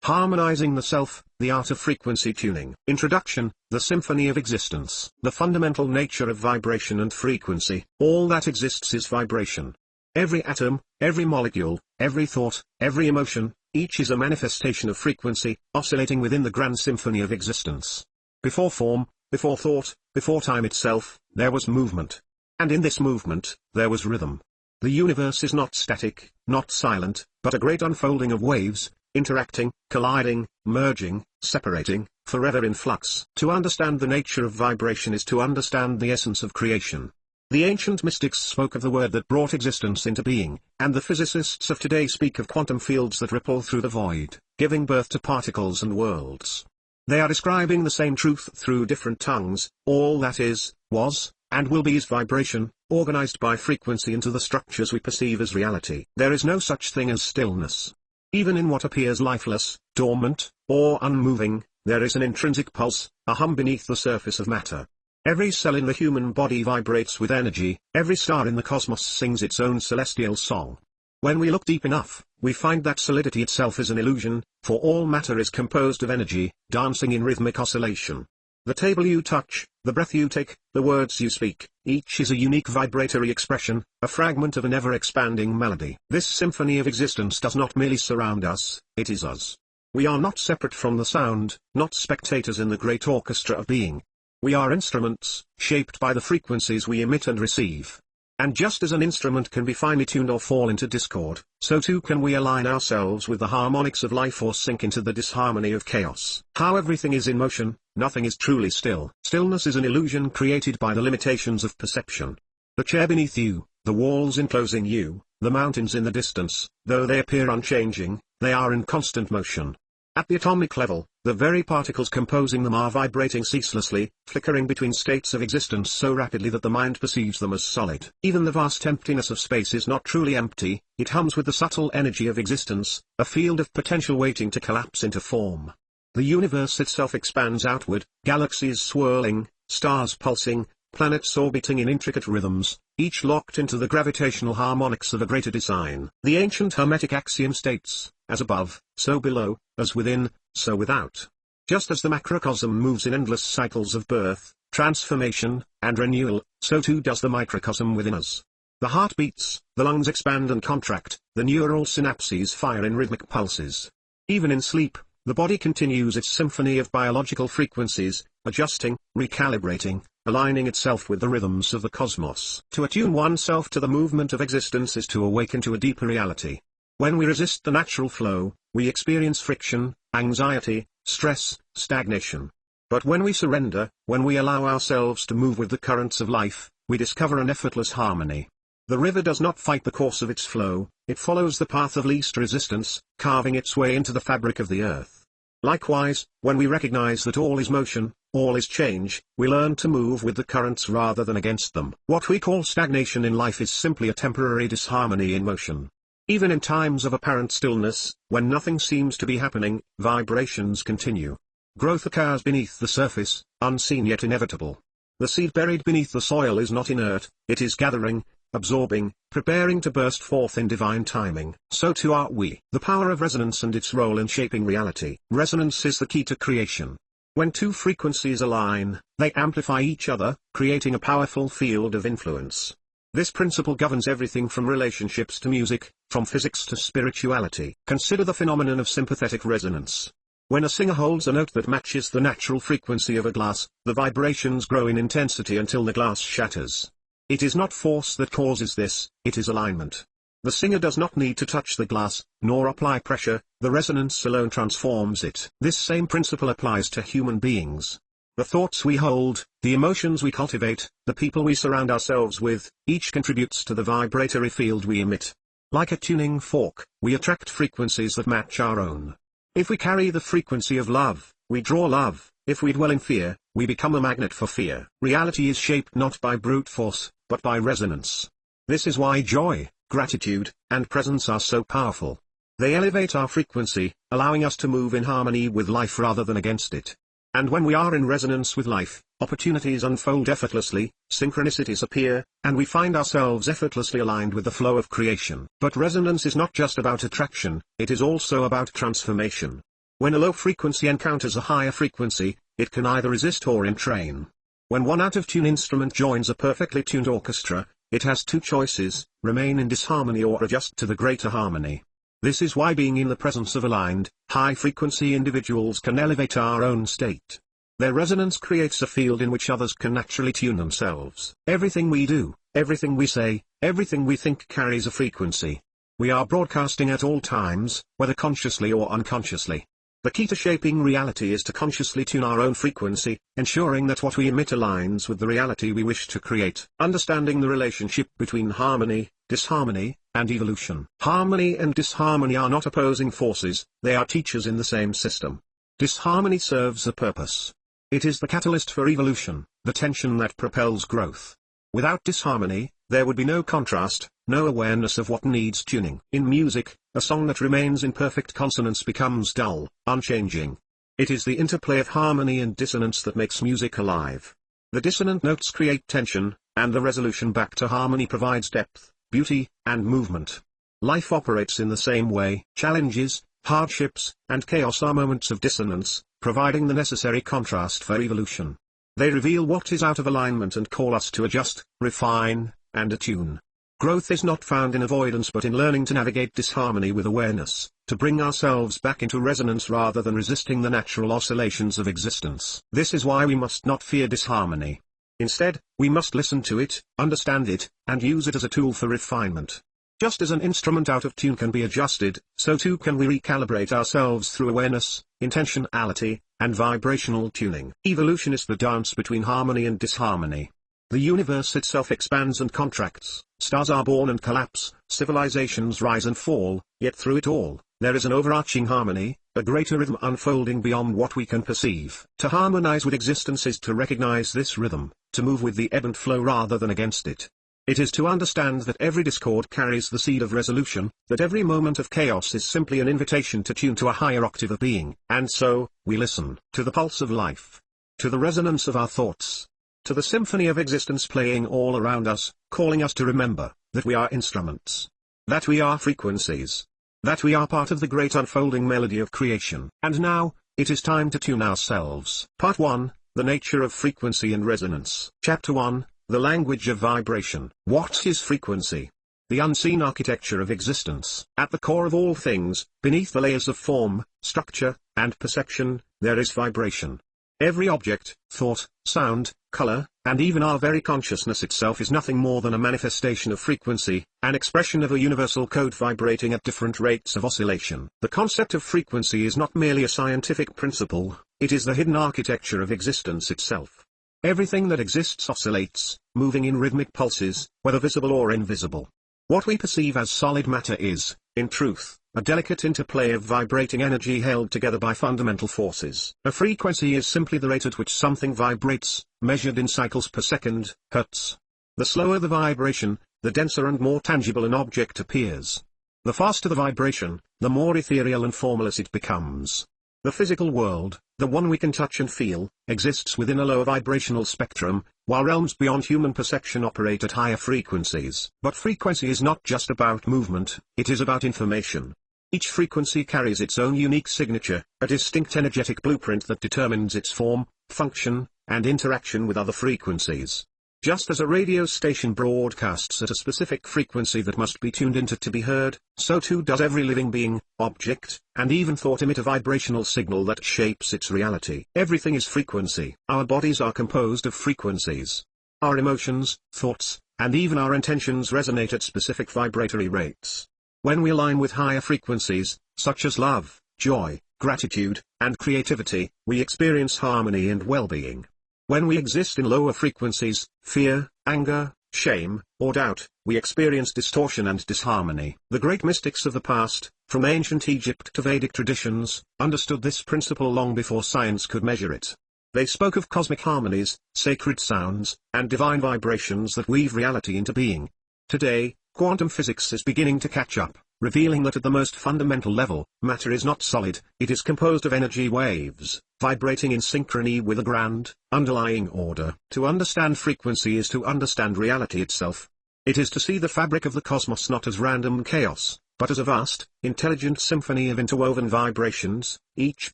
Harmonizing the Self, the Art of Frequency Tuning. Introduction, the Symphony of Existence. The fundamental nature of vibration and frequency. All that exists is vibration. Every atom, every molecule, every thought, every emotion, each is a manifestation of frequency, oscillating within the grand symphony of existence. Before form, before thought, before time itself, there was movement. And in this movement, there was rhythm. The universe is not static, not silent, but a great unfolding of waves, interacting, colliding, merging, separating, forever in flux. To understand the nature of vibration is to understand the essence of creation. The ancient mystics spoke of the word that brought existence into being, and the physicists of today speak of quantum fields that ripple through the void, giving birth to particles and worlds. They are describing the same truth through different tongues. All that is, was, and will be is vibration, organized by frequency into the structures we perceive as reality. There is no such thing as stillness. Even in what appears lifeless, dormant, or unmoving, there is an intrinsic pulse, a hum beneath the surface of matter. Every cell in the human body vibrates with energy, every star in the cosmos sings its own celestial song. When we look deep enough, we find that solidity itself is an illusion, for all matter is composed of energy, dancing in rhythmic oscillation. The table you touch, the breath you take, the words you speak, each is a unique vibratory expression, a fragment of an ever-expanding melody. This symphony of existence does not merely surround us, it is us. We are not separate from the sound, not spectators in the great orchestra of being. We are instruments, shaped by the frequencies we emit and receive. And just as an instrument can be finely tuned or fall into discord, so too can we align ourselves with the harmonics of life or sink into the disharmony of chaos. How everything is in motion, nothing is truly still. Stillness is an illusion created by the limitations of perception. The chair beneath you, the walls enclosing you, the mountains in the distance, though they appear unchanging, they are in constant motion. At the atomic level, the very particles composing them are vibrating ceaselessly, flickering between states of existence so rapidly that the mind perceives them as solid. Even the vast emptiness of space is not truly empty, it hums with the subtle energy of existence, a field of potential waiting to collapse into form. The universe itself expands outward, galaxies swirling, stars pulsing, planets orbiting in intricate rhythms, each locked into the gravitational harmonics of a greater design. The ancient Hermetic axiom states, as above, so below, as within, so without. Just as the macrocosm moves in endless cycles of birth, transformation, and renewal, so too does the microcosm within us. The heart beats, the lungs expand and contract, the neural synapses fire in rhythmic pulses. Even in sleep, the body continues its symphony of biological frequencies, adjusting, recalibrating, aligning itself with the rhythms of the cosmos. To attune oneself to the movement of existence is to awaken to a deeper reality. When we resist the natural flow, we experience friction, anxiety, stress, stagnation. But when we surrender, when we allow ourselves to move with the currents of life, we discover an effortless harmony. The river does not fight the course of its flow, it follows the path of least resistance, carving its way into the fabric of the earth. Likewise, when we recognize that all is motion, all is change, we learn to move with the currents rather than against them. What we call stagnation in life is simply a temporary disharmony in motion. Even in times of apparent stillness, when nothing seems to be happening, vibrations continue. Growth occurs beneath the surface, unseen yet inevitable. The seed buried beneath the soil is not inert, it is gathering, absorbing, preparing to burst forth in divine timing. So too are we. The power of resonance and its role in shaping reality. Resonance is the key to creation. When two frequencies align, they amplify each other, creating a powerful field of influence. This principle governs everything from relationships to music, from physics to spirituality. Consider the phenomenon of sympathetic resonance. When a singer holds a note that matches the natural frequency of a glass, the vibrations grow in intensity until the glass shatters. It is not force that causes this, it is alignment. The singer does not need to touch the glass, nor apply pressure, the resonance alone transforms it. This same principle applies to human beings. The thoughts we hold, the emotions we cultivate, the people we surround ourselves with, each contributes to the vibratory field we emit. Like a tuning fork, we attract frequencies that match our own. If we carry the frequency of love, we draw love. If we dwell in fear, we become a magnet for fear. Reality is shaped not by brute force, but by resonance. This is why joy, gratitude, and presence are so powerful. They elevate our frequency, allowing us to move in harmony with life rather than against it. And when we are in resonance with life, opportunities unfold effortlessly, synchronicities appear, and we find ourselves effortlessly aligned with the flow of creation. But resonance is not just about attraction, it is also about transformation. When a low frequency encounters a higher frequency, it can either resist or entrain. When one out-of-tune instrument joins a perfectly tuned orchestra, it has two choices: remain in disharmony or adjust to the greater harmony. This is why being in the presence of aligned, high-frequency individuals can elevate our own state. Their resonance creates a field in which others can naturally tune themselves. Everything we do, everything we say, everything we think carries a frequency. We are broadcasting at all times, whether consciously or unconsciously. The key to shaping reality is to consciously tune our own frequency, ensuring that what we emit aligns with the reality we wish to create. Understanding the relationship between harmony, disharmony, and evolution. Harmony and disharmony are not opposing forces, they are teachers in the same system. Disharmony serves a purpose. It is the catalyst for evolution, the tension that propels growth. Without disharmony, there would be no contrast, no awareness of what needs tuning. In music, a song that remains in perfect consonance becomes dull, unchanging. It is the interplay of harmony and dissonance that makes music alive. The dissonant notes create tension, and the resolution back to harmony provides depth, beauty, and movement. Life operates in the same way. Challenges, hardships, and chaos are moments of dissonance, providing the necessary contrast for evolution. They reveal what is out of alignment and call us to adjust, refine, and attune. Growth is not found in avoidance but in learning to navigate disharmony with awareness, to bring ourselves back into resonance rather than resisting the natural oscillations of existence. This is why we must not fear disharmony. Instead, we must listen to it, understand it, and use it as a tool for refinement. Just as an instrument out of tune can be adjusted, so too can we recalibrate ourselves through awareness, intentionality, and vibrational tuning. Evolution is the dance between harmony and disharmony. The universe itself expands and contracts, stars are born and collapse, civilizations rise and fall, yet through it all, there is an overarching harmony, a greater rhythm unfolding beyond what we can perceive. To harmonize with existence is to recognize this rhythm, to move with the ebb and flow rather than against it. It is to understand that every discord carries the seed of resolution, that every moment of chaos is simply an invitation to tune to a higher octave of being. And so, we listen to the pulse of life, to the resonance of our thoughts, to the symphony of existence playing all around us, calling us to remember that we are instruments, that we are frequencies, that we are part of the great unfolding melody of creation. And now, it is time to tune ourselves. Part 1, The Nature of Frequency and Resonance. Chapter 1, The Language of Vibration. What is frequency? The unseen architecture of existence. At the core of all things, beneath the layers of form, structure, and perception, there is vibration. Every object, thought, sound, color, and even our very consciousness itself is nothing more than a manifestation of frequency, an expression of a universal code vibrating at different rates of oscillation. The concept of frequency is not merely a scientific principle, it is the hidden architecture of existence itself. Everything that exists oscillates, moving in rhythmic pulses, whether visible or invisible. What we perceive as solid matter is, in truth, a delicate interplay of vibrating energy held together by fundamental forces. A frequency is simply the rate at which something vibrates, measured in cycles per second, hertz. The slower the vibration, the denser and more tangible an object appears. The faster the vibration, the more ethereal and formless it becomes. The physical world, the one we can touch and feel, exists within a lower vibrational spectrum, while realms beyond human perception operate at higher frequencies. But frequency is not just about movement, it is about information. Each frequency carries its own unique signature, a distinct energetic blueprint that determines its form, function, and interaction with other frequencies. Just as a radio station broadcasts at a specific frequency that must be tuned into to be heard, so too does every living being, object, and even thought emit a vibrational signal that shapes its reality. Everything is frequency. Our bodies are composed of frequencies. Our emotions, thoughts, and even our intentions resonate at specific vibratory rates. When we align with higher frequencies, such as love, joy, gratitude, and creativity, we experience harmony and well-being. When we exist in lower frequencies, fear, anger, shame, or doubt, we experience distortion and disharmony. The great mystics of the past, from ancient Egypt to Vedic traditions, understood this principle long before science could measure it. They spoke of cosmic harmonies, sacred sounds, and divine vibrations that weave reality into being. Today, quantum physics is beginning to catch up, revealing that at the most fundamental level, matter is not solid, it is composed of energy waves, vibrating in synchrony with a grand, underlying order. To understand frequency is to understand reality itself. It is to see the fabric of the cosmos not as random chaos, but as a vast, intelligent symphony of interwoven vibrations, each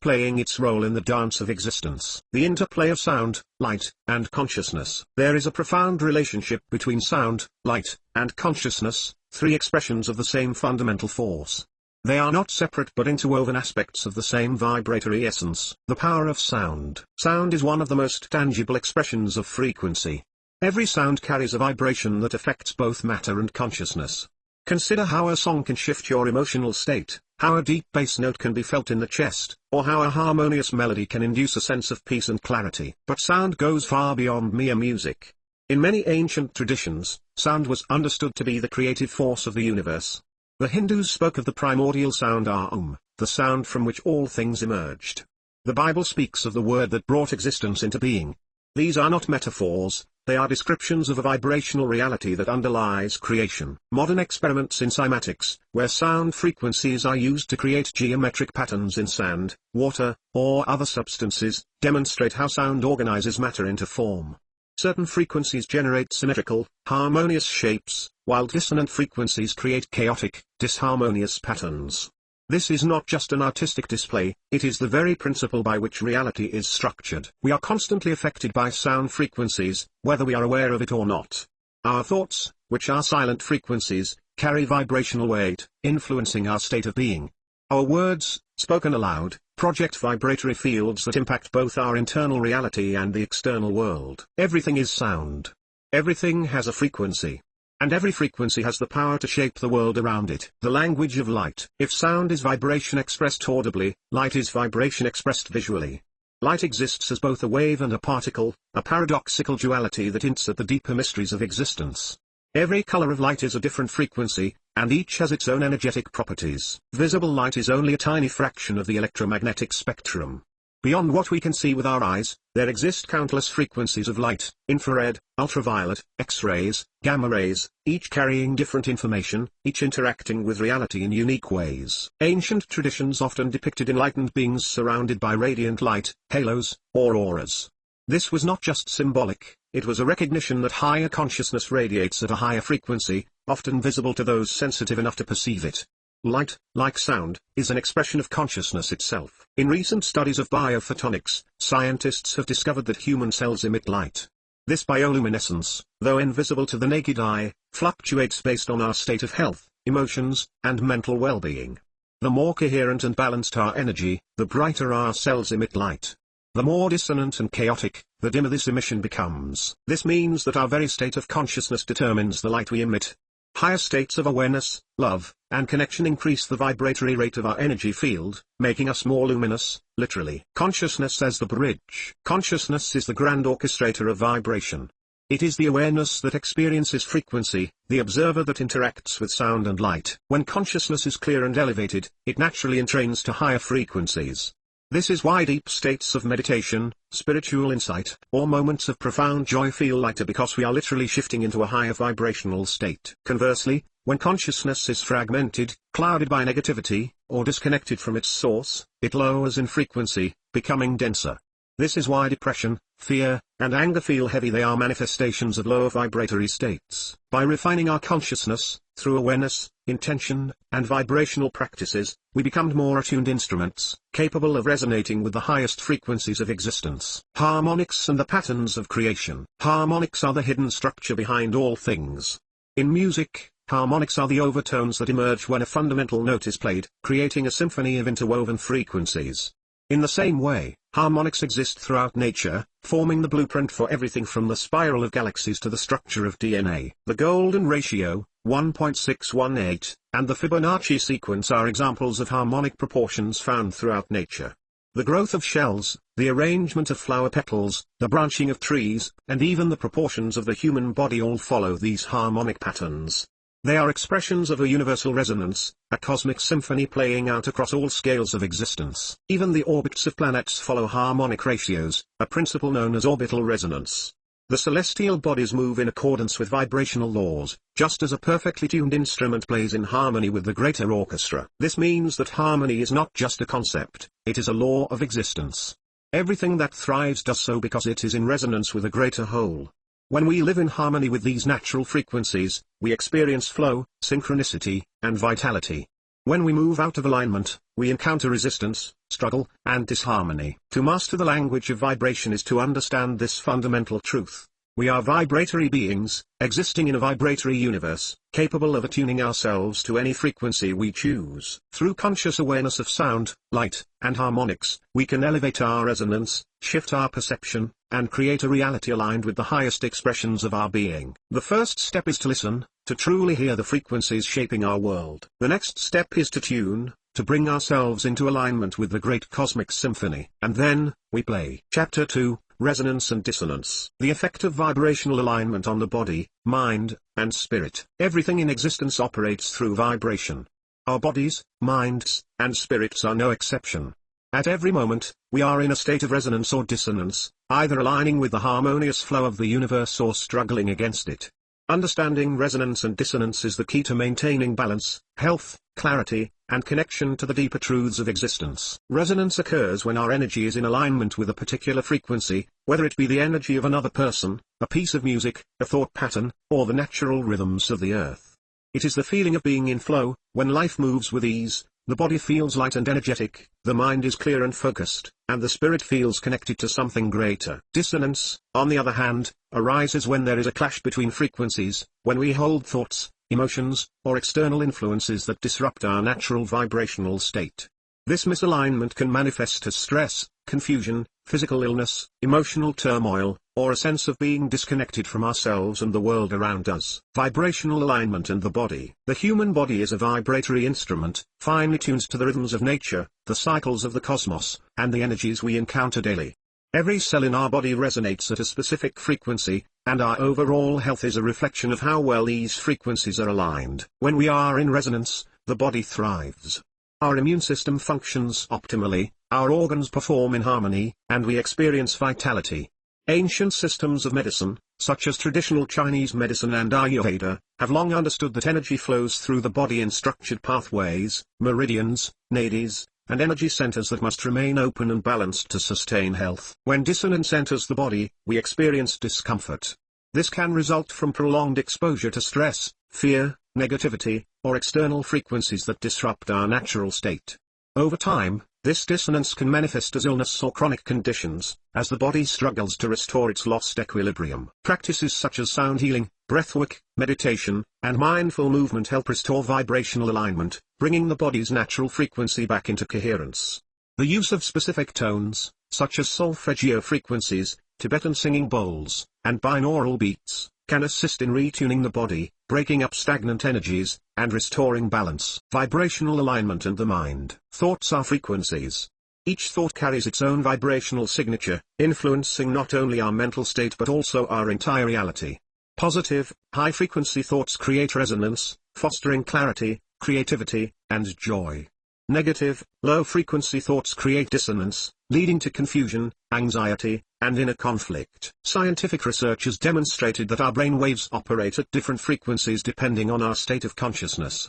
playing its role in the dance of existence. The interplay of sound, light, and consciousness. There is a profound relationship between sound, light, and consciousness, three expressions of the same fundamental force. They are not separate but interwoven aspects of the same vibratory essence. The power of sound. Sound is one of the most tangible expressions of frequency. Every sound carries a vibration that affects both matter and consciousness. Consider how a song can shift your emotional state, how a deep bass note can be felt in the chest, or how a harmonious melody can induce a sense of peace and clarity. But sound goes far beyond mere music. In many ancient traditions, sound was understood to be the creative force of the universe. The Hindus spoke of the primordial sound Om, the sound from which all things emerged. The Bible speaks of the word that brought existence into being. These are not metaphors, they are descriptions of a vibrational reality that underlies creation. Modern experiments in cymatics, where sound frequencies are used to create geometric patterns in sand, water, or other substances, demonstrate how sound organizes matter into form. Certain frequencies generate symmetrical, harmonious shapes, while dissonant frequencies create chaotic, disharmonious patterns. This is not just an artistic display, it is the very principle by which reality is structured. We are constantly affected by sound frequencies, whether we are aware of it or not. Our thoughts, which are silent frequencies, carry vibrational weight, influencing our state of being. Our words, spoken aloud, project vibratory fields that impact both our internal reality and the external world. Everything is sound. Everything has a frequency. And every frequency has the power to shape the world around it. The language of light. If sound is vibration expressed audibly, light is vibration expressed visually. Light exists as both a wave and a particle, a paradoxical duality that hints at the deeper mysteries of existence. Every color of light is a different frequency, and each has its own energetic properties. Visible light is only a tiny fraction of the electromagnetic spectrum. Beyond what we can see with our eyes, there exist countless frequencies of light, infrared, ultraviolet, X-rays, gamma rays, each carrying different information, each interacting with reality in unique ways. Ancient traditions often depicted enlightened beings surrounded by radiant light, halos, or auras. This was not just symbolic, it was a recognition that higher consciousness radiates at a higher frequency, often visible to those sensitive enough to perceive it. Light, like sound, is an expression of consciousness itself. In recent studies of biophotonics, scientists have discovered that human cells emit light. This bioluminescence, though invisible to the naked eye, fluctuates based on our state of health, emotions, and mental well-being. The more coherent and balanced our energy, the brighter our cells emit light. The more dissonant and chaotic, the dimmer this emission becomes. This means that our very state of consciousness determines the light we emit. Higher states of awareness, love, and connection increase the vibratory rate of our energy field, making us more luminous, literally. Consciousness as the bridge. Consciousness is the grand orchestrator of vibration. It is the awareness that experiences frequency, the observer that interacts with sound and light. When consciousness is clear and elevated, it naturally entrains to higher frequencies. This is why deep states of meditation, spiritual insight, or moments of profound joy feel lighter, because we are literally shifting into a higher vibrational state. Conversely, when consciousness is fragmented, clouded by negativity, or disconnected from its source, it lowers in frequency, becoming denser. This is why depression, fear, and anger feel heavy. They are manifestations of lower vibratory states. By refining our consciousness, through awareness, intention, and vibrational practices, we become more attuned instruments, capable of resonating with the highest frequencies of existence. Harmonics and the patterns of creation. Harmonics are the hidden structure behind all things. In music, harmonics are the overtones that emerge when a fundamental note is played, creating a symphony of interwoven frequencies. In the same way, harmonics exist throughout nature, forming the blueprint for everything from the spiral of galaxies to the structure of DNA. The golden ratio, 1.618, and the Fibonacci sequence are examples of harmonic proportions found throughout nature. The growth of shells, the arrangement of flower petals, the branching of trees, and even the proportions of the human body all follow these harmonic patterns. They are expressions of a universal resonance, a cosmic symphony playing out across all scales of existence. Even the orbits of planets follow harmonic ratios, a principle known as orbital resonance. The celestial bodies move in accordance with vibrational laws, just as a perfectly tuned instrument plays in harmony with the greater orchestra. This means that harmony is not just a concept, it is a law of existence. Everything that thrives does so because it is in resonance with a greater whole. When we live in harmony with these natural frequencies, we experience flow, synchronicity, and vitality. When we move out of alignment, we encounter resistance, struggle, and disharmony. To master the language of vibration is to understand this fundamental truth. We are vibratory beings, existing in a vibratory universe, capable of attuning ourselves to any frequency we choose. Through conscious awareness of sound, light, and harmonics, we can elevate our resonance, shift our perception, and create a reality aligned with the highest expressions of our being. The first step is to listen, to truly hear the frequencies shaping our world. The next step is to tune, to bring ourselves into alignment with the great cosmic symphony. And then, we play. Chapter 2. Resonance and Dissonance. The effect of vibrational alignment on the body, mind, and spirit. Everything in existence operates through vibration. Our bodies, minds, and spirits are no exception. At every moment, we are in a state of resonance or dissonance, either aligning with the harmonious flow of the universe or struggling against it. Understanding resonance and dissonance is the key to maintaining balance, health, clarity, and connection to the deeper truths of existence. Resonance occurs when our energy is in alignment with a particular frequency, whether it be the energy of another person, a piece of music, a thought pattern, or the natural rhythms of the earth. It is the feeling of being in flow. When life moves with ease, the body feels light and energetic, the mind is clear and focused, and the spirit feels connected to something greater. Dissonance, on the other hand, arises when there is a clash between frequencies, when we hold thoughts, emotions, or external influences that disrupt our natural vibrational state. This misalignment can manifest as stress, confusion, physical illness, emotional turmoil, or a sense of being disconnected from ourselves and the world around us. Vibrational alignment and the body. The human body is a vibratory instrument, finely tuned to the rhythms of nature, the cycles of the cosmos, and the energies we encounter daily. Every cell in our body resonates at a specific frequency, and our overall health is a reflection of how well these frequencies are aligned. When we are in resonance, the body thrives. Our immune system functions optimally, our organs perform in harmony, and we experience vitality. Ancient systems of medicine, such as traditional Chinese medicine and Ayurveda, have long understood that energy flows through the body in structured pathways, meridians, nadis, and energy centers that must remain open and balanced to sustain health. When dissonance enters the body, we experience discomfort. This can result from prolonged exposure to stress, fear, negativity, or external frequencies that disrupt our natural state. Over time, this dissonance can manifest as illness or chronic conditions, as the body struggles to restore its lost equilibrium. Practices such as sound healing, breathwork, meditation, and mindful movement help restore vibrational alignment, bringing the body's natural frequency back into coherence. The use of specific tones, such as solfeggio frequencies, Tibetan singing bowls, and binaural beats, can assist in retuning the body, breaking up stagnant energies, and restoring balance. Vibrational alignment and the mind. Thoughts are frequencies. Each thought carries its own vibrational signature, influencing not only our mental state but also our entire reality. Positive, high-frequency thoughts create resonance, fostering clarity, creativity, and joy. Negative, low-frequency thoughts create dissonance, leading to confusion, anxiety, and inner conflict. Scientific research has demonstrated that our brain waves operate at different frequencies depending on our state of consciousness.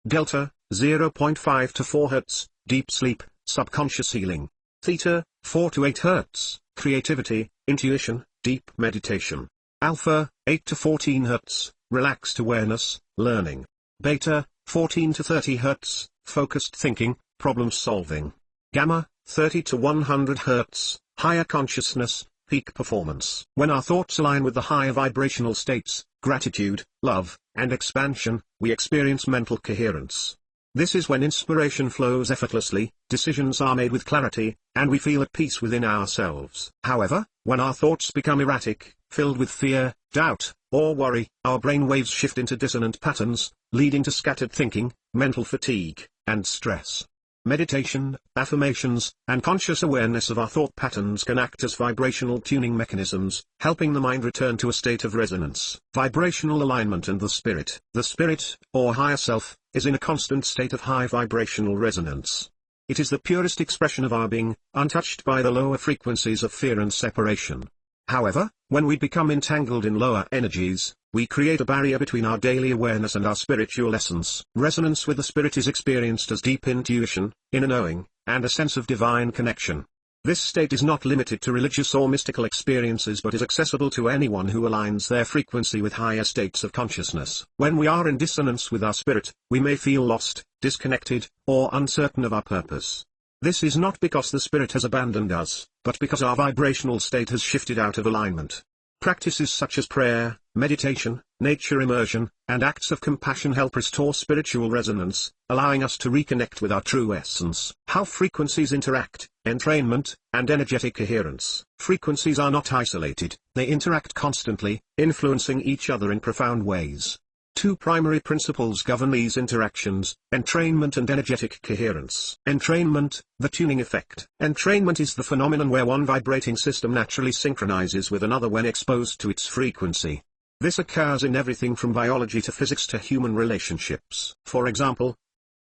Delta, 0.5 to 4 Hz, deep sleep, subconscious healing. Theta, 4 to 8 Hz, creativity, intuition, deep meditation. Alpha, 8 to 14 Hz, relaxed awareness, learning. Beta, 14 to 30 Hz, focused thinking, problem solving. Gamma, 30 to 100 Hz, higher consciousness, peak performance. When our thoughts align with the higher vibrational states, gratitude, love, and expansion, we experience mental coherence. This is when inspiration flows effortlessly, decisions are made with clarity, and we feel at peace within ourselves. However, when our thoughts become erratic, filled with fear, doubt, or worry, our brain waves shift into dissonant patterns, leading to scattered thinking, mental fatigue, and stress. Meditation, affirmations, and conscious awareness of our thought patterns can act as vibrational tuning mechanisms, helping the mind return to a state of resonance. Vibrational alignment and the spirit. The spirit, or higher self, is in a constant state of high vibrational resonance. It is the purest expression of our being, untouched by the lower frequencies of fear and separation. However, when we become entangled in lower energies, we create a barrier between our daily awareness and our spiritual essence. Resonance with the spirit is experienced as deep intuition, inner knowing, and a sense of divine connection. This state is not limited to religious or mystical experiences but is accessible to anyone who aligns their frequency with higher states of consciousness. When we are in dissonance with our spirit, we may feel lost, disconnected, or uncertain of our purpose. This is not because the spirit has abandoned us, but because our vibrational state has shifted out of alignment. Practices such as prayer, meditation, nature immersion, and acts of compassion help restore spiritual resonance, allowing us to reconnect with our true essence. How frequencies interact: entrainment, and energetic coherence. Frequencies are not isolated, they interact constantly, influencing each other in profound ways. Two primary principles govern these interactions: entrainment and energetic coherence. Entrainment, the tuning effect. Entrainment is the phenomenon where one vibrating system naturally synchronizes with another when exposed to its frequency. This occurs in everything from biology to physics to human relationships. For example,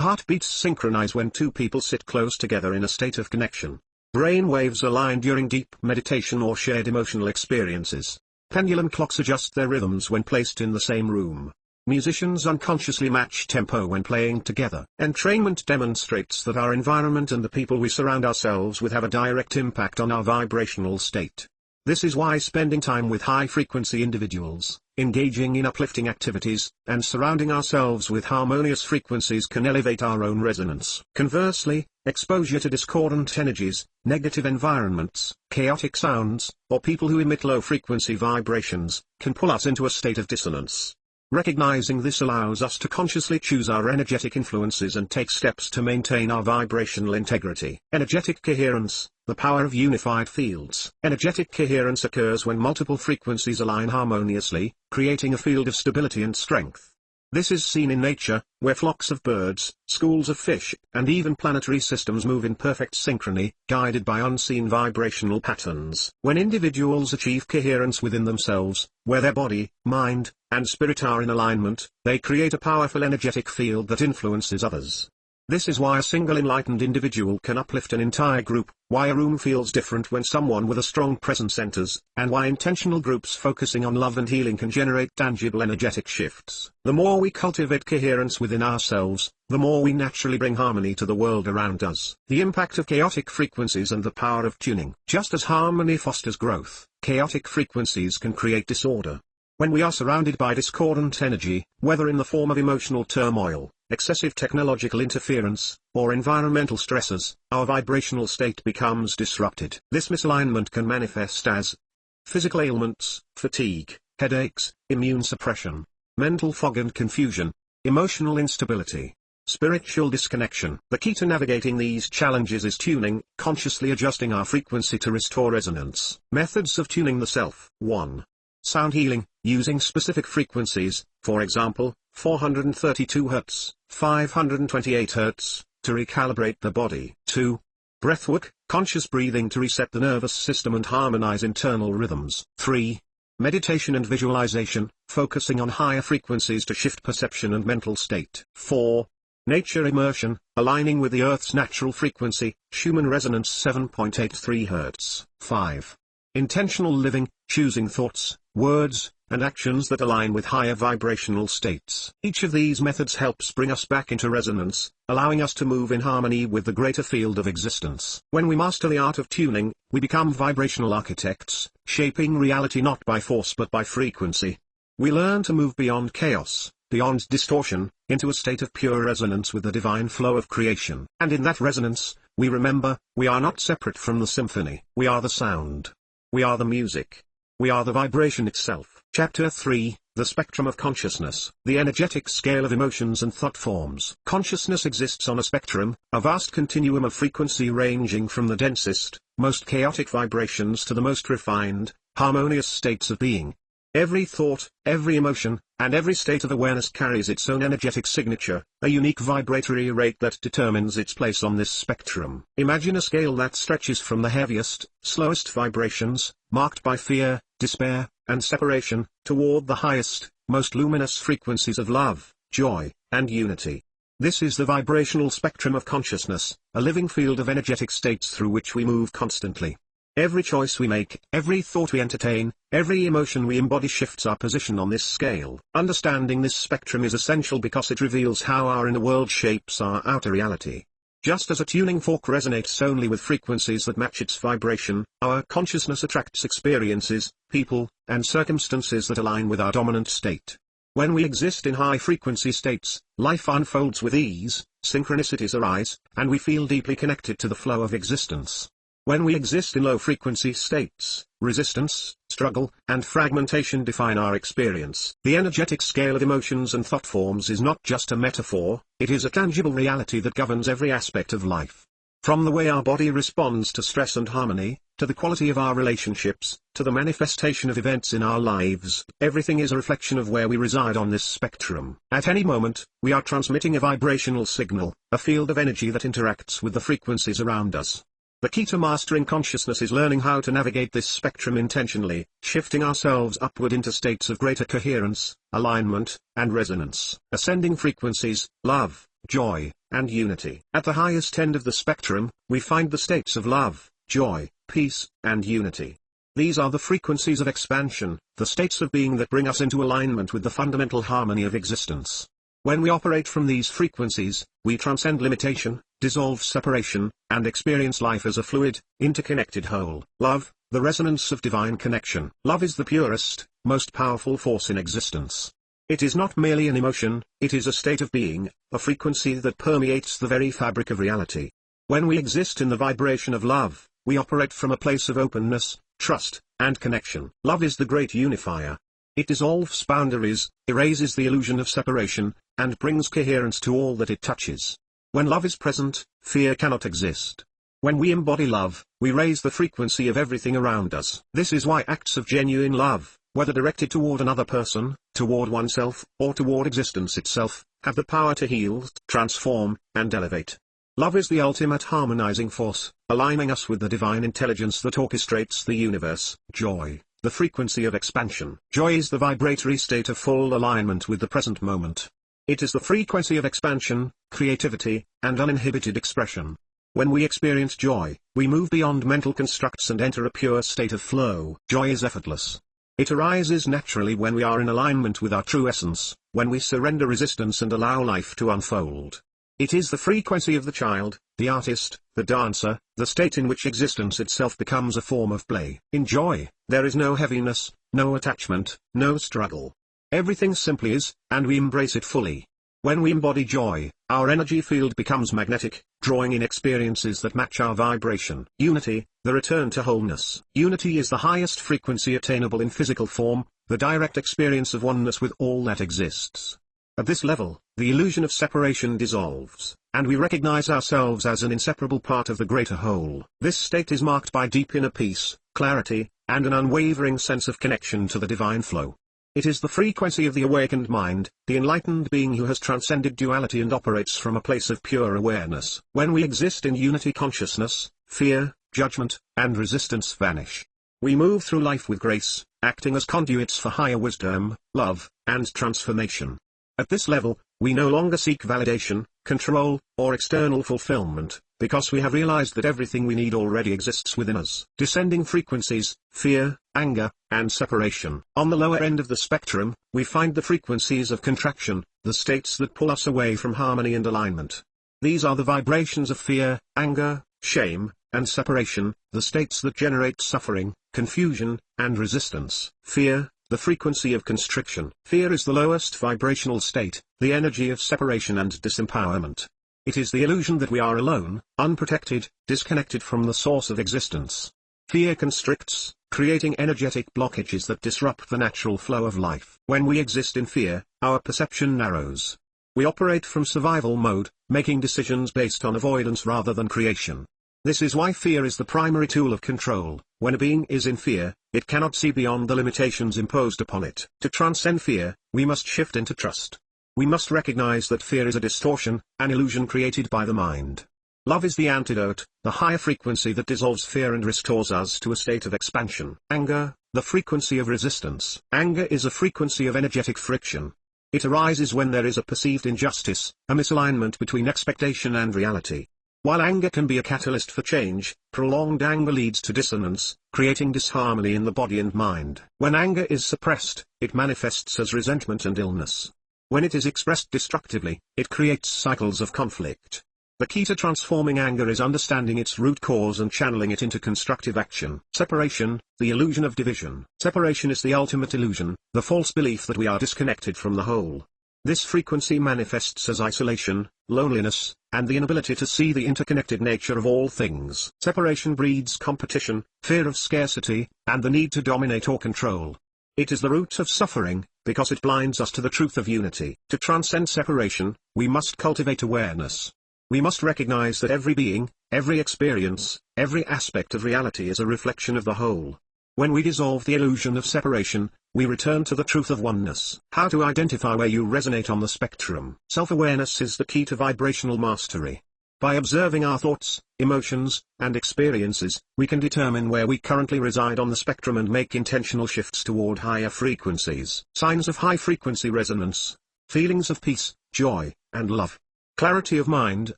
heartbeats synchronize when two people sit close together in a state of connection. Brain waves align during deep meditation or shared emotional experiences. Pendulum clocks adjust their rhythms when placed in the same room. Musicians unconsciously match tempo when playing together. Entrainment demonstrates that our environment and the people we surround ourselves with have a direct impact on our vibrational state. This is why spending time with high-frequency individuals, engaging in uplifting activities, and surrounding ourselves with harmonious frequencies can elevate our own resonance. Conversely, exposure to discordant energies, negative environments, chaotic sounds, or people who emit low-frequency vibrations, can pull us into a state of dissonance. Recognizing this allows us to consciously choose our energetic influences and take steps to maintain our vibrational integrity. Energetic coherence, the power of unified fields. Energetic coherence occurs when multiple frequencies align harmoniously, creating a field of stability and strength. This is seen in nature, where flocks of birds, schools of fish, and even planetary systems move in perfect synchrony, guided by unseen vibrational patterns. When individuals achieve coherence within themselves, where their body, mind, and spirit are in alignment, they create a powerful energetic field that influences others. This is why a single enlightened individual can uplift an entire group, why a room feels different when someone with a strong presence enters, and why intentional groups focusing on love and healing can generate tangible energetic shifts. The more we cultivate coherence within ourselves, the more we naturally bring harmony to the world around us. The impact of chaotic frequencies and the power of tuning. Just as harmony fosters growth, chaotic frequencies can create disorder. When we are surrounded by discordant energy, whether in the form of emotional turmoil, excessive technological interference, or environmental stresses, our vibrational state becomes disrupted. This misalignment can manifest as physical ailments, fatigue, headaches, immune suppression, mental fog and confusion, emotional instability, spiritual disconnection. The key to navigating these challenges is tuning, consciously adjusting our frequency to restore resonance. Methods of tuning the self. 1. Sound healing, using specific frequencies, for example, 432 Hz, 528 Hz, to recalibrate the body. 2. Breathwork, conscious breathing to reset the nervous system and harmonize internal rhythms. 3. Meditation and visualization, focusing on higher frequencies to shift perception and mental state. 4. Nature immersion, aligning with the Earth's natural frequency, Schumann resonance 7.83 Hz. 5. Intentional living, choosing thoughts, words, and actions that align with higher vibrational states. Each of these methods helps bring us back into resonance, allowing us to move in harmony with the greater field of existence. When we master the art of tuning, we become vibrational architects, shaping reality not by force but by frequency. We learn to move beyond chaos, beyond distortion, into a state of pure resonance with the divine flow of creation. And in that resonance, we remember, we are not separate from the symphony. We are the sound. We are the music. We are the vibration itself. Chapter 3, The Spectrum of Consciousness. The energetic scale of emotions and thought forms. Consciousness exists on a spectrum, a vast continuum of frequency ranging from the densest, most chaotic vibrations to the most refined, harmonious states of being. Every thought, every emotion, and every state of awareness carries its own energetic signature, a unique vibratory rate that determines its place on this spectrum. Imagine a scale that stretches from the heaviest, slowest vibrations, marked by fear, despair, and separation, toward the highest, most luminous frequencies of love, joy, and unity. This is the vibrational spectrum of consciousness, a living field of energetic states through which we move constantly. Every choice we make, every thought we entertain, every emotion we embody shifts our position on this scale. Understanding this spectrum is essential because it reveals how our inner world shapes our outer reality. Just as a tuning fork resonates only with frequencies that match its vibration, our consciousness attracts experiences, people, and circumstances that align with our dominant state. When we exist in high-frequency states, life unfolds with ease, synchronicities arise, and we feel deeply connected to the flow of existence. When we exist in low-frequency states, resistance, struggle, and fragmentation define our experience. The energetic scale of emotions and thought forms is not just a metaphor, it is a tangible reality that governs every aspect of life. From the way our body responds to stress and harmony, to the quality of our relationships, to the manifestation of events in our lives, everything is a reflection of where we reside on this spectrum. At any moment, we are transmitting a vibrational signal, a field of energy that interacts with the frequencies around us. The key to mastering consciousness is learning how to navigate this spectrum intentionally, shifting ourselves upward into states of greater coherence, alignment, and resonance. Ascending frequencies, love, joy, and unity. At the highest end of the spectrum, we find the states of love, joy, peace, and unity. These are the frequencies of expansion, the states of being that bring us into alignment with the fundamental harmony of existence. When we operate from these frequencies, we transcend limitation, dissolve separation, and experience life as a fluid, interconnected whole. Love, the resonance of divine connection. Love is the purest, most powerful force in existence. It is not merely an emotion, it is a state of being, a frequency that permeates the very fabric of reality. When we exist in the vibration of love, we operate from a place of openness, trust, and connection. Love is the great unifier. It dissolves boundaries, erases the illusion of separation, and brings coherence to all that it touches. When love is present, fear cannot exist. When we embody love, we raise the frequency of everything around us. This is why acts of genuine love, whether directed toward another person, toward oneself, or toward existence itself, have the power to heal, transform, and elevate. Love is the ultimate harmonizing force, aligning us with the divine intelligence that orchestrates the universe. Joy, the frequency of expansion. Joy is the vibratory state of full alignment with the present moment. It is the frequency of expansion, creativity, and uninhibited expression. When we experience joy, we move beyond mental constructs and enter a pure state of flow. Joy is effortless. It arises naturally when we are in alignment with our true essence, when we surrender resistance and allow life to unfold. It is the frequency of the child, the artist, the dancer, the state in which existence itself becomes a form of play. In joy, there is no heaviness, no attachment, no struggle. Everything simply is, and we embrace it fully. When we embody joy, our energy field becomes magnetic, drawing in experiences that match our vibration. Unity, the return to wholeness. Unity is the highest frequency attainable in physical form, the direct experience of oneness with all that exists. At this level, the illusion of separation dissolves, and we recognize ourselves as an inseparable part of the greater whole. This state is marked by deep inner peace, clarity, and an unwavering sense of connection to the divine flow. It is the frequency of the awakened mind, the enlightened being who has transcended duality and operates from a place of pure awareness. When we exist in unity consciousness, fear, judgment, and resistance vanish. We move through life with grace, acting as conduits for higher wisdom, love, and transformation. At this level, we no longer seek validation, control, or external fulfillment, because we have realized that everything we need already exists within us. Descending frequencies, fear, anger, and separation. On the lower end of the spectrum, we find the frequencies of contraction, the states that pull us away from harmony and alignment. These are the vibrations of fear, anger, shame, and separation, the states that generate suffering, confusion, and resistance. Fear, the frequency of constriction. Fear is the lowest vibrational state, the energy of separation and disempowerment. It is the illusion that we are alone, unprotected, disconnected from the source of existence. Fear constricts, creating energetic blockages that disrupt the natural flow of life. When we exist in fear, our perception narrows. We operate from survival mode, making decisions based on avoidance rather than creation. This is why fear is the primary tool of control. When a being is in fear, it cannot see beyond the limitations imposed upon it. To transcend fear, we must shift into trust. We must recognize that fear is a distortion, an illusion created by the mind. Love is the antidote, the higher frequency that dissolves fear and restores us to a state of expansion. Anger, the frequency of resistance. Anger is a frequency of energetic friction. It arises when there is a perceived injustice, a misalignment between expectation and reality. While anger can be a catalyst for change, prolonged anger leads to dissonance, creating disharmony in the body and mind. When anger is suppressed, it manifests as resentment and illness. When it is expressed destructively, it creates cycles of conflict. The key to transforming anger is understanding its root cause and channeling it into constructive action. Separation, the illusion of division. Separation is the ultimate illusion, the false belief that we are disconnected from the whole. This frequency manifests as isolation, loneliness, and the inability to see the interconnected nature of all things. Separation breeds competition, fear of scarcity, and the need to dominate or control. It is the root of suffering, because it blinds us to the truth of unity. To transcend separation, we must cultivate awareness. We must recognize that every being, every experience, every aspect of reality is a reflection of the whole. When we dissolve the illusion of separation, we return to the truth of oneness. How to identify where you resonate on the spectrum? Self-awareness is the key to vibrational mastery. By observing our thoughts, emotions, and experiences, we can determine where we currently reside on the spectrum and make intentional shifts toward higher frequencies. Signs of high-frequency resonance: feelings of peace, joy, and love. Clarity of mind,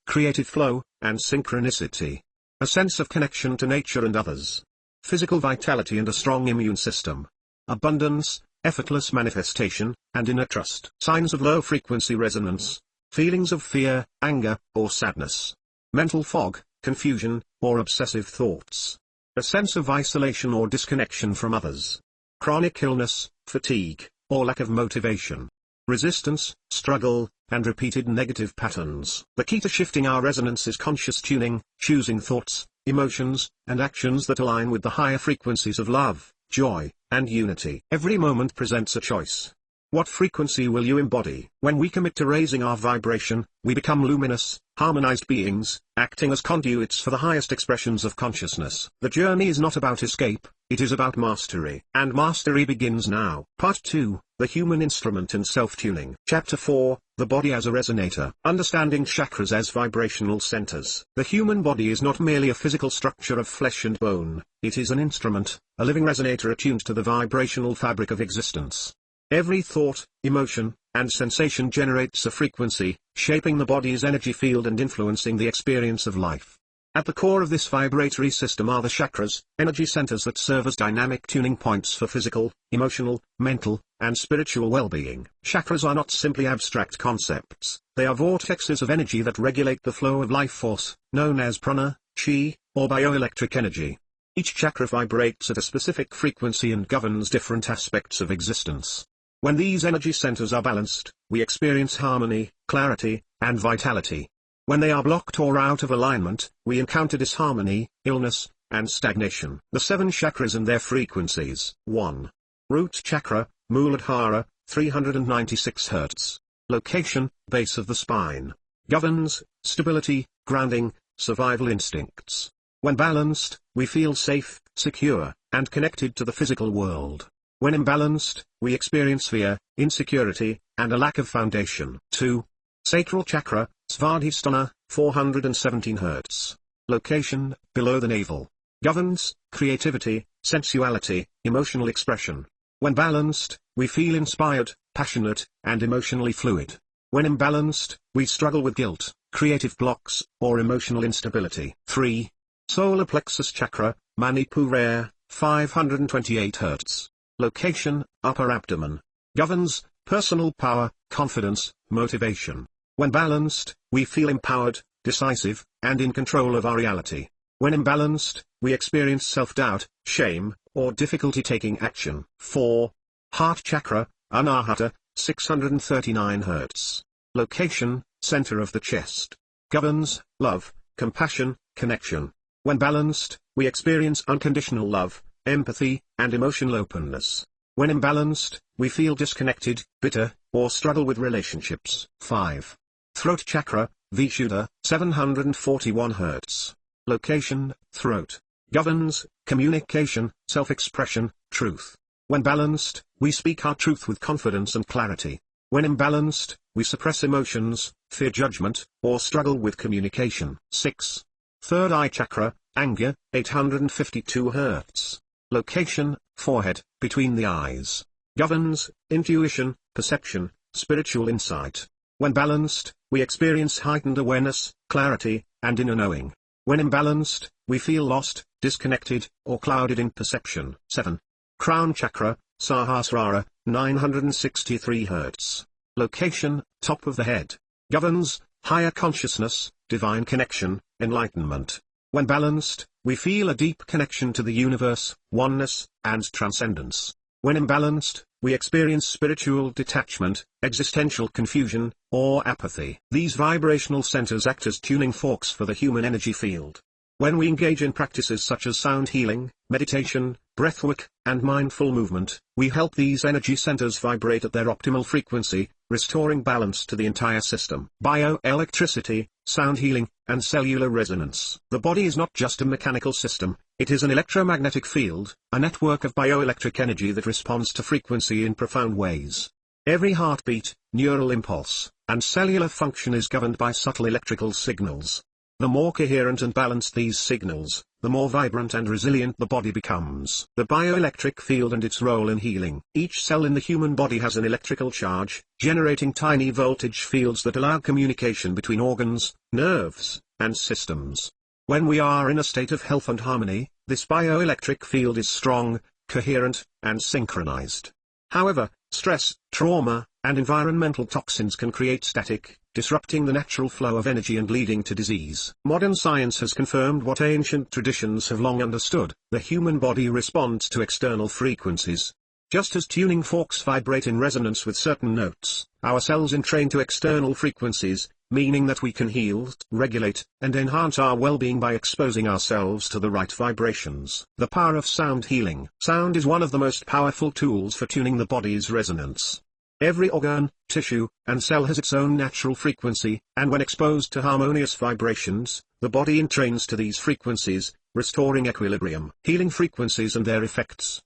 creative flow, and synchronicity. A sense of connection to nature and others. Physical vitality and a strong immune system. Abundance, effortless manifestation, and inner trust. Signs of low-frequency resonance: feelings of fear, anger, or sadness. Mental fog, confusion, or obsessive thoughts. A sense of isolation or disconnection from others. Chronic illness, fatigue, or lack of motivation. Resistance, struggle, and repeated negative patterns. The key to shifting our resonance is conscious tuning, choosing thoughts, emotions, and actions that align with the higher frequencies of love, joy, and unity. Every moment presents a choice. What frequency will you embody? When we commit to raising our vibration, we become luminous, harmonized beings, acting as conduits for the highest expressions of consciousness. The journey is not about escape, it is about mastery. And mastery begins now. Part 2, The Human Instrument in Self-Tuning. Chapter 4, The Body as a Resonator. Understanding chakras as vibrational centers. The human body is not merely a physical structure of flesh and bone, it is an instrument, a living resonator attuned to the vibrational fabric of existence. Every thought, emotion, and sensation generates a frequency, shaping the body's energy field and influencing the experience of life. At the core of this vibratory system are the chakras, energy centers that serve as dynamic tuning points for physical, emotional, mental, and spiritual well-being. Chakras are not simply abstract concepts, they are vortexes of energy that regulate the flow of life force, known as prana, chi, or bioelectric energy. Each chakra vibrates at a specific frequency and governs different aspects of existence. When these energy centers are balanced, we experience harmony, clarity, and vitality. When they are blocked or out of alignment, we encounter disharmony, illness, and stagnation. The 7 chakras and their frequencies. 1. Root chakra, Muladhara, 396 Hz. Location, base of the spine. Governs stability, grounding, survival instincts. When balanced, we feel safe, secure, and connected to the physical world. When imbalanced, we experience fear, insecurity, and a lack of foundation. 2. Sacral chakra, Svadhisthana, 417 Hz. Location, below the navel. Governs creativity, sensuality, emotional expression. When balanced, we feel inspired, passionate, and emotionally fluid. When imbalanced, we struggle with guilt, creative blocks, or emotional instability. 3. Solar plexus chakra, Manipura, 528 Hz. Location, upper abdomen. Governs personal power, confidence, motivation. When balanced, we feel empowered, decisive, and in control of our reality. When imbalanced, we experience self-doubt, shame, or difficulty taking action. 4. Heart chakra, Anahata, 639 Hz. Location, center of the chest. Governs love, compassion, connection. When balanced, we experience unconditional love, empathy, and emotional openness. When imbalanced, we feel disconnected, bitter, or struggle with relationships. 5. Throat chakra, Vishuddha, 741 Hz. Location, throat. Governs communication, self-expression, truth. When balanced, we speak our truth with confidence and clarity. When imbalanced, we suppress emotions, fear judgment, or struggle with communication. 6. Third eye chakra, Anga, 852 Hz. Location, forehead, between the eyes. Governs intuition, perception, spiritual insight. When balanced, we experience heightened awareness, clarity, and inner knowing. When imbalanced, we feel lost, disconnected, or clouded in perception. 7. Crown chakra, Sahasrara, 963 Hz. Location, top of the head. Governs higher consciousness, divine connection, enlightenment. When balanced, we feel a deep connection to the universe, oneness, and transcendence. When imbalanced, we experience spiritual detachment, existential confusion, or apathy. These vibrational centers act as tuning forks for the human energy field. When we engage in practices such as sound healing, meditation, breathwork, and mindful movement, we help these energy centers vibrate at their optimal frequency, restoring balance to the entire system. Bioelectricity, sound healing, and cellular resonance. The body is not just a mechanical system, it is an electromagnetic field, a network of bioelectric energy that responds to frequency in profound ways. Every heartbeat, neural impulse, and cellular function is governed by subtle electrical signals. The more coherent and balanced these signals, the more vibrant and resilient the body becomes. The bioelectric field and its role in healing. Each cell in the human body has an electrical charge, generating tiny voltage fields that allow communication between organs, nerves, and systems. When we are in a state of health and harmony, this bioelectric field is strong, coherent, and synchronized. However, stress, trauma, and environmental toxins can create static, disrupting the natural flow of energy and leading to disease. Modern science has confirmed what ancient traditions have long understood: the human body responds to external frequencies. Just as tuning forks vibrate in resonance with certain notes, our cells entrain to external frequencies, meaning that we can heal, regulate, and enhance our well-being by exposing ourselves to the right vibrations. The power of sound healing. Sound is one of the most powerful tools for tuning the body's resonance. Every organ, tissue, and cell has its own natural frequency, and when exposed to harmonious vibrations, the body entrains to these frequencies, restoring equilibrium. Healing frequencies and their effects.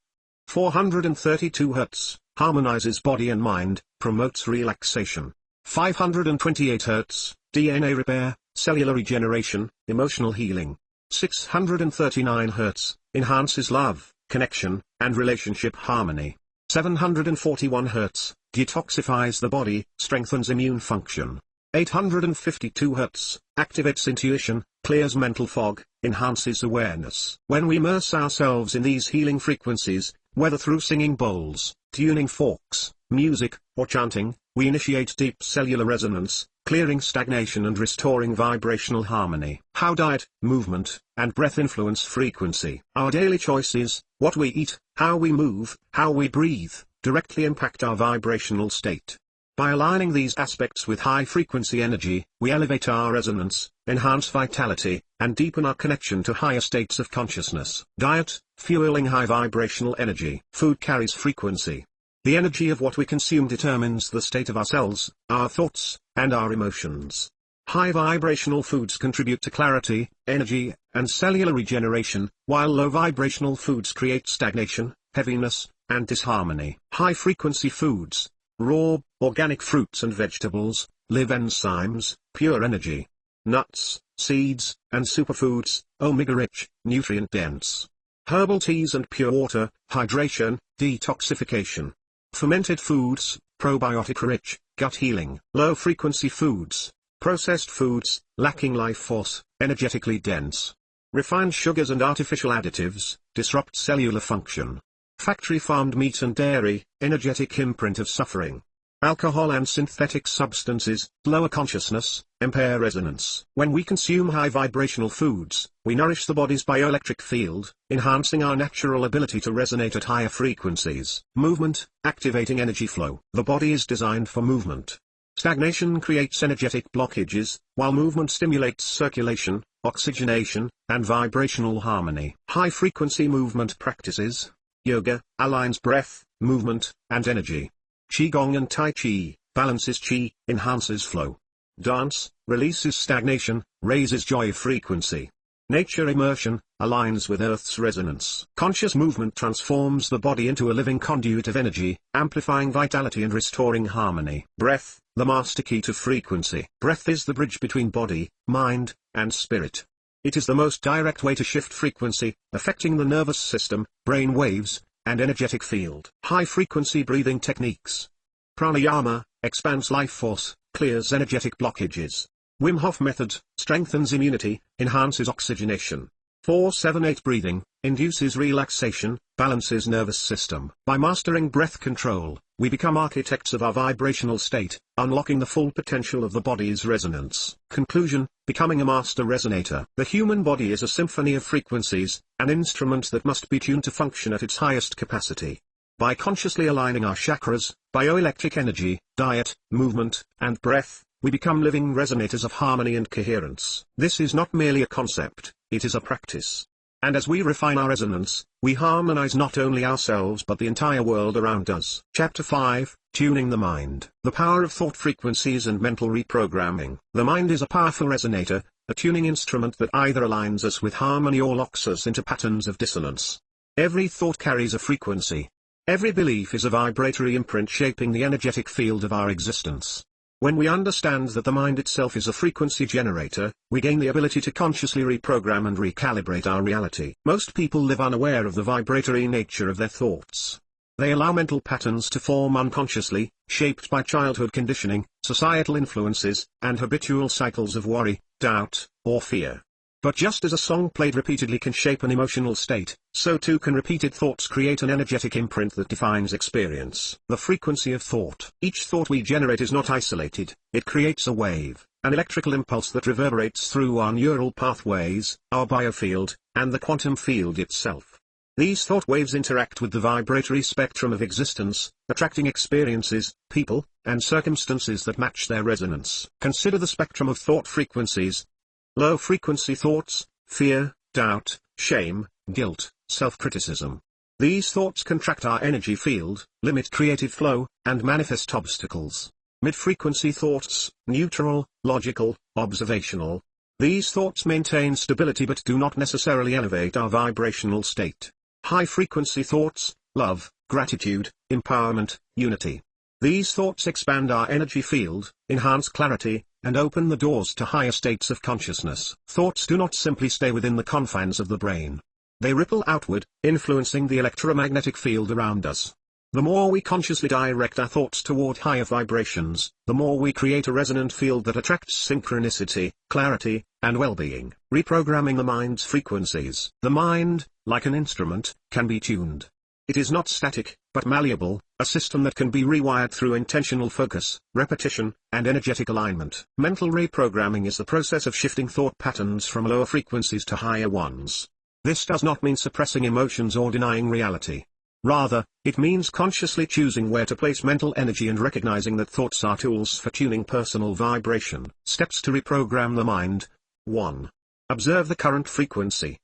432 Hz, harmonizes body and mind, promotes relaxation. 528 Hz, DNA repair, cellular regeneration, emotional healing. 639 Hz, enhances love, connection, and relationship harmony. 741 Hz, detoxifies the body, strengthens immune function. 852 Hz, activates intuition, clears mental fog, enhances awareness. When we immerse ourselves in these healing frequencies, whether through singing bowls, tuning forks, music, or chanting, we initiate deep cellular resonance, clearing stagnation and restoring vibrational harmony. How diet, movement, and breath influence frequency. Our daily choices, what we eat, how we move, how we breathe, directly impact our vibrational state. By aligning these aspects with high-frequency energy, we elevate our resonance, enhance vitality, and deepen our connection to higher states of consciousness. Diet, fueling high vibrational energy. Food carries frequency. The energy of what we consume determines the state of our cells, our thoughts, and our emotions. High vibrational foods contribute to clarity, energy, and cellular regeneration, while low vibrational foods create stagnation, heaviness, and disharmony. High-frequency foods, raw, organic fruits and vegetables, live enzymes, pure energy. Nuts, seeds, and superfoods, omega-rich, nutrient-dense. Herbal teas and pure water, hydration, detoxification. Fermented foods, probiotic-rich, gut healing. Low-frequency foods, processed foods, lacking life force, energetically dense. Refined sugars and artificial additives, disrupt cellular function. Factory-farmed meat and dairy, energetic imprint of suffering. Alcohol and synthetic substances, lower consciousness, impair resonance. When we consume high vibrational foods, we nourish the body's bioelectric field, enhancing our natural ability to resonate at higher frequencies. Movement, activating energy flow. The body is designed for movement. Stagnation creates energetic blockages, while movement stimulates circulation, oxygenation, and vibrational harmony. High-frequency movement practices. Yoga, aligns breath, movement, and energy. Qigong and Tai Chi, balances Qi, enhances flow. Dance, releases stagnation, raises joy frequency. Nature immersion, aligns with Earth's resonance. Conscious movement transforms the body into a living conduit of energy, amplifying vitality and restoring harmony. Breath, the master key to frequency. Breath is the bridge between body, mind, and spirit. It is the most direct way to shift frequency, affecting the nervous system, brain waves, and energetic field. High-frequency breathing techniques. Pranayama, expands life force, clears energetic blockages. Wim Hof method, strengthens immunity, enhances oxygenation. 4-7-8 breathing, induces relaxation, balances nervous system. By mastering breath control, we become architects of our vibrational state, unlocking the full potential of the body's resonance. Conclusion, becoming a master resonator. The human body is a symphony of frequencies, an instrument that must be tuned to function at its highest capacity. By consciously aligning our chakras, bioelectric energy, diet, movement, and breath, we become living resonators of harmony and coherence. This is not merely a concept, it is a practice. And as we refine our resonance, we harmonize not only ourselves but the entire world around us. Chapter 5, Tuning the Mind. The Power of Thought Frequencies and Mental Reprogramming. The mind is a powerful resonator, a tuning instrument that either aligns us with harmony or locks us into patterns of dissonance. Every thought carries a frequency. Every belief is a vibratory imprint shaping the energetic field of our existence. When we understand that the mind itself is a frequency generator, we gain the ability to consciously reprogram and recalibrate our reality. Most people live unaware of the vibratory nature of their thoughts. They allow mental patterns to form unconsciously, shaped by childhood conditioning, societal influences, and habitual cycles of worry, doubt, or fear. But just as a song played repeatedly can shape an emotional state, so too can repeated thoughts create an energetic imprint that defines experience. The frequency of thought. Each thought we generate is not isolated, it creates a wave, an electrical impulse that reverberates through our neural pathways, our biofield, and the quantum field itself. These thought waves interact with the vibratory spectrum of existence, attracting experiences, people, and circumstances that match their resonance. Consider the spectrum of thought frequencies. Low-frequency thoughts, fear, doubt, shame, guilt, self-criticism. These thoughts contract our energy field, limit creative flow, and manifest obstacles. Mid-frequency thoughts, neutral, logical, observational. These thoughts maintain stability but do not necessarily elevate our vibrational state. High-frequency thoughts, love, gratitude, empowerment, unity. These thoughts expand our energy field, enhance clarity, and open the doors to higher states of consciousness. Thoughts do not simply stay within the confines of the brain. They ripple outward, influencing the electromagnetic field around us. The more we consciously direct our thoughts toward higher vibrations, the more we create a resonant field that attracts synchronicity, clarity, and well-being. Reprogramming the mind's frequencies. The mind, like an instrument, can be tuned. It is not static, but malleable, a system that can be rewired through intentional focus, repetition, and energetic alignment. Mental reprogramming is the process of shifting thought patterns from lower frequencies to higher ones. This does not mean suppressing emotions or denying reality. Rather, it means consciously choosing where to place mental energy and recognizing that thoughts are tools for tuning personal vibration. Steps to reprogram the mind. 1. Observe the current frequency.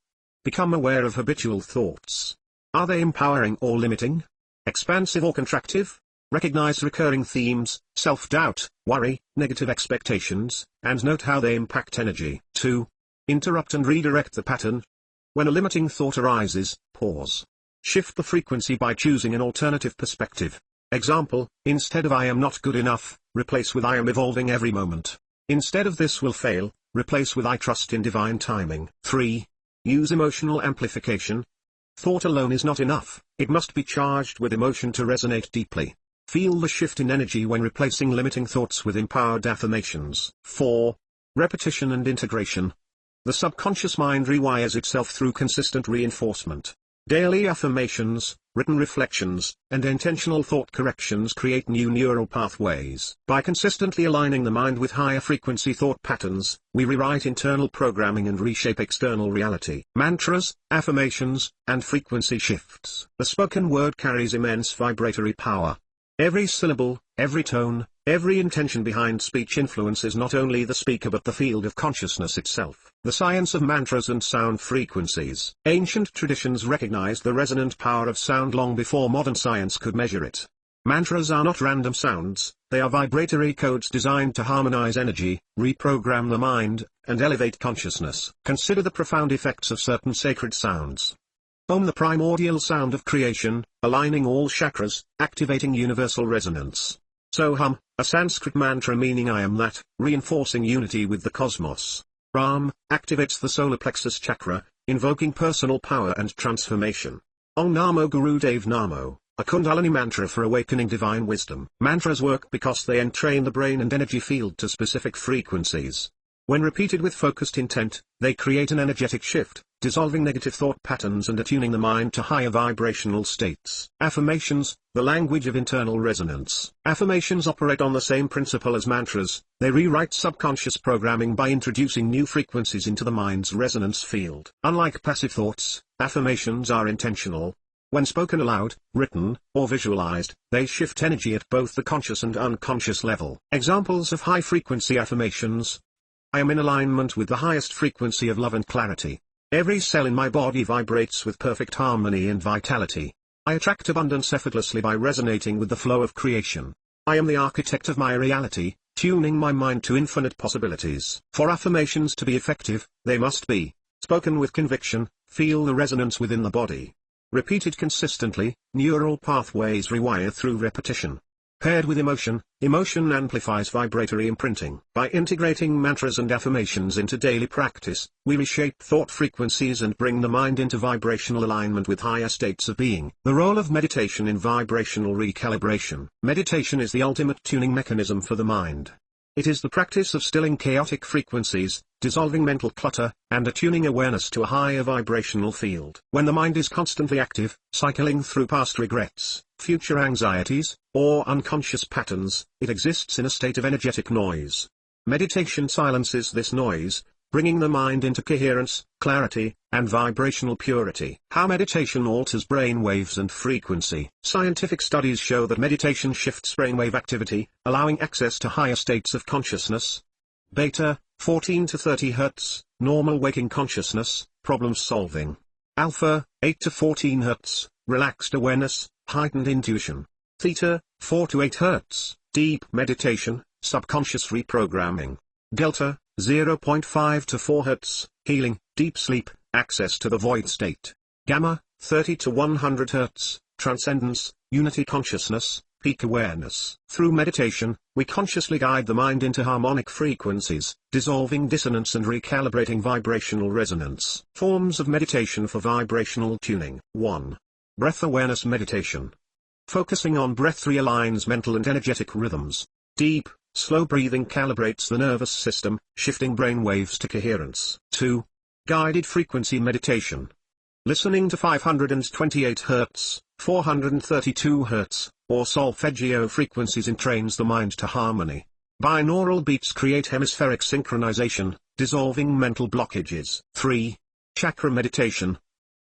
Become aware of habitual thoughts. Are they empowering or limiting? Expansive or contractive? Recognize recurring themes, self-doubt, worry, negative expectations, and note how they impact energy. 2. Interrupt and redirect the pattern. When a limiting thought arises, pause. Shift the frequency by choosing an alternative perspective. Example, instead of I am not good enough, replace with I am evolving every moment. Instead of this will fail, replace with I trust in divine timing. 3. Use emotional amplification. Thought alone is not enough, it must be charged with emotion to resonate deeply. Feel the shift in energy when replacing limiting thoughts with empowered affirmations. 4. Repetition and integration. The subconscious mind rewires itself through consistent reinforcement. Daily affirmations, written reflections, and intentional thought corrections create new neural pathways. By consistently aligning the mind with higher frequency thought patterns, we rewrite internal programming and reshape external reality. Mantras, affirmations, and frequency shifts. The spoken word carries immense vibratory power. Every syllable, every tone, every intention behind speech influences not only the speaker but the field of consciousness itself. The science of mantras and sound frequencies. Ancient traditions recognized the resonant power of sound long before modern science could measure it. Mantras are not random sounds, they are vibratory codes designed to harmonize energy, reprogram the mind, and elevate consciousness. Consider the profound effects of certain sacred sounds. Om, the primordial sound of creation, aligning all chakras, activating universal resonance. Soham, a Sanskrit mantra meaning I am that, reinforcing unity with the cosmos. Ram, activates the solar plexus chakra, invoking personal power and transformation. Om Namo Gurudev Namo, a Kundalini mantra for awakening divine wisdom. Mantras work because they entrain the brain and energy field to specific frequencies. When repeated with focused intent, they create an energetic shift, dissolving negative thought patterns and attuning the mind to higher vibrational states. Affirmations, the language of internal resonance. Affirmations operate on the same principle as mantras, they rewrite subconscious programming by introducing new frequencies into the mind's resonance field. Unlike passive thoughts, affirmations are intentional. When spoken aloud, written, or visualized, they shift energy at both the conscious and unconscious level. Examples of high-frequency affirmations. I am in alignment with the highest frequency of love and clarity. Every cell in my body vibrates with perfect harmony and vitality. I attract abundance effortlessly by resonating with the flow of creation. I am the architect of my reality, tuning my mind to infinite possibilities. For affirmations to be effective, they must be spoken with conviction, feel the resonance within the body. Repeated consistently, neural pathways rewire through repetition. Paired with emotion, emotion amplifies vibratory imprinting. By integrating mantras and affirmations into daily practice, we reshape thought frequencies and bring the mind into vibrational alignment with higher states of being. The role of meditation in vibrational recalibration. Meditation is the ultimate tuning mechanism for the mind. It is the practice of stilling chaotic frequencies, dissolving mental clutter, and attuning awareness to a higher vibrational field. When the mind is constantly active, cycling through past regrets, future anxieties, or unconscious patterns, it exists in a state of energetic noise. Meditation silences this noise, bringing the mind into coherence, clarity, and vibrational purity. How meditation alters brain waves and frequency. Scientific studies show that meditation shifts brainwave activity, allowing access to higher states of consciousness. Beta, 14 to 30 Hz, normal waking consciousness, problem solving. Alpha, 8 to 14 Hz, relaxed awareness, heightened intuition. Theta, 4 to 8 Hz, deep meditation, subconscious reprogramming. Delta, 0.5 to 4 Hz, healing, deep sleep, access to the void state. Gamma, 30 to 100 Hz, transcendence, unity consciousness, peak awareness. Through meditation, we consciously guide the mind into harmonic frequencies, dissolving dissonance and recalibrating vibrational resonance. Forms of meditation for vibrational tuning. 1. Breath awareness meditation. Focusing on breath realigns mental and energetic rhythms. Deep, slow breathing calibrates the nervous system, shifting brain waves to coherence. 2. Guided frequency meditation. Listening to 528 Hz, 432 Hz, or solfeggio frequencies entrains the mind to harmony. Binaural beats create hemispheric synchronization, dissolving mental blockages. 3. Chakra meditation.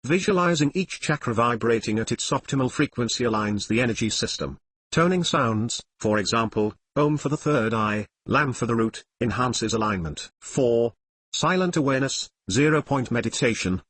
Visualizing each chakra vibrating at its optimal frequency aligns the energy system. Toning sounds, for example, Om for the third eye, Lam for the root, enhances alignment. 4. Silent awareness, 0-point meditation.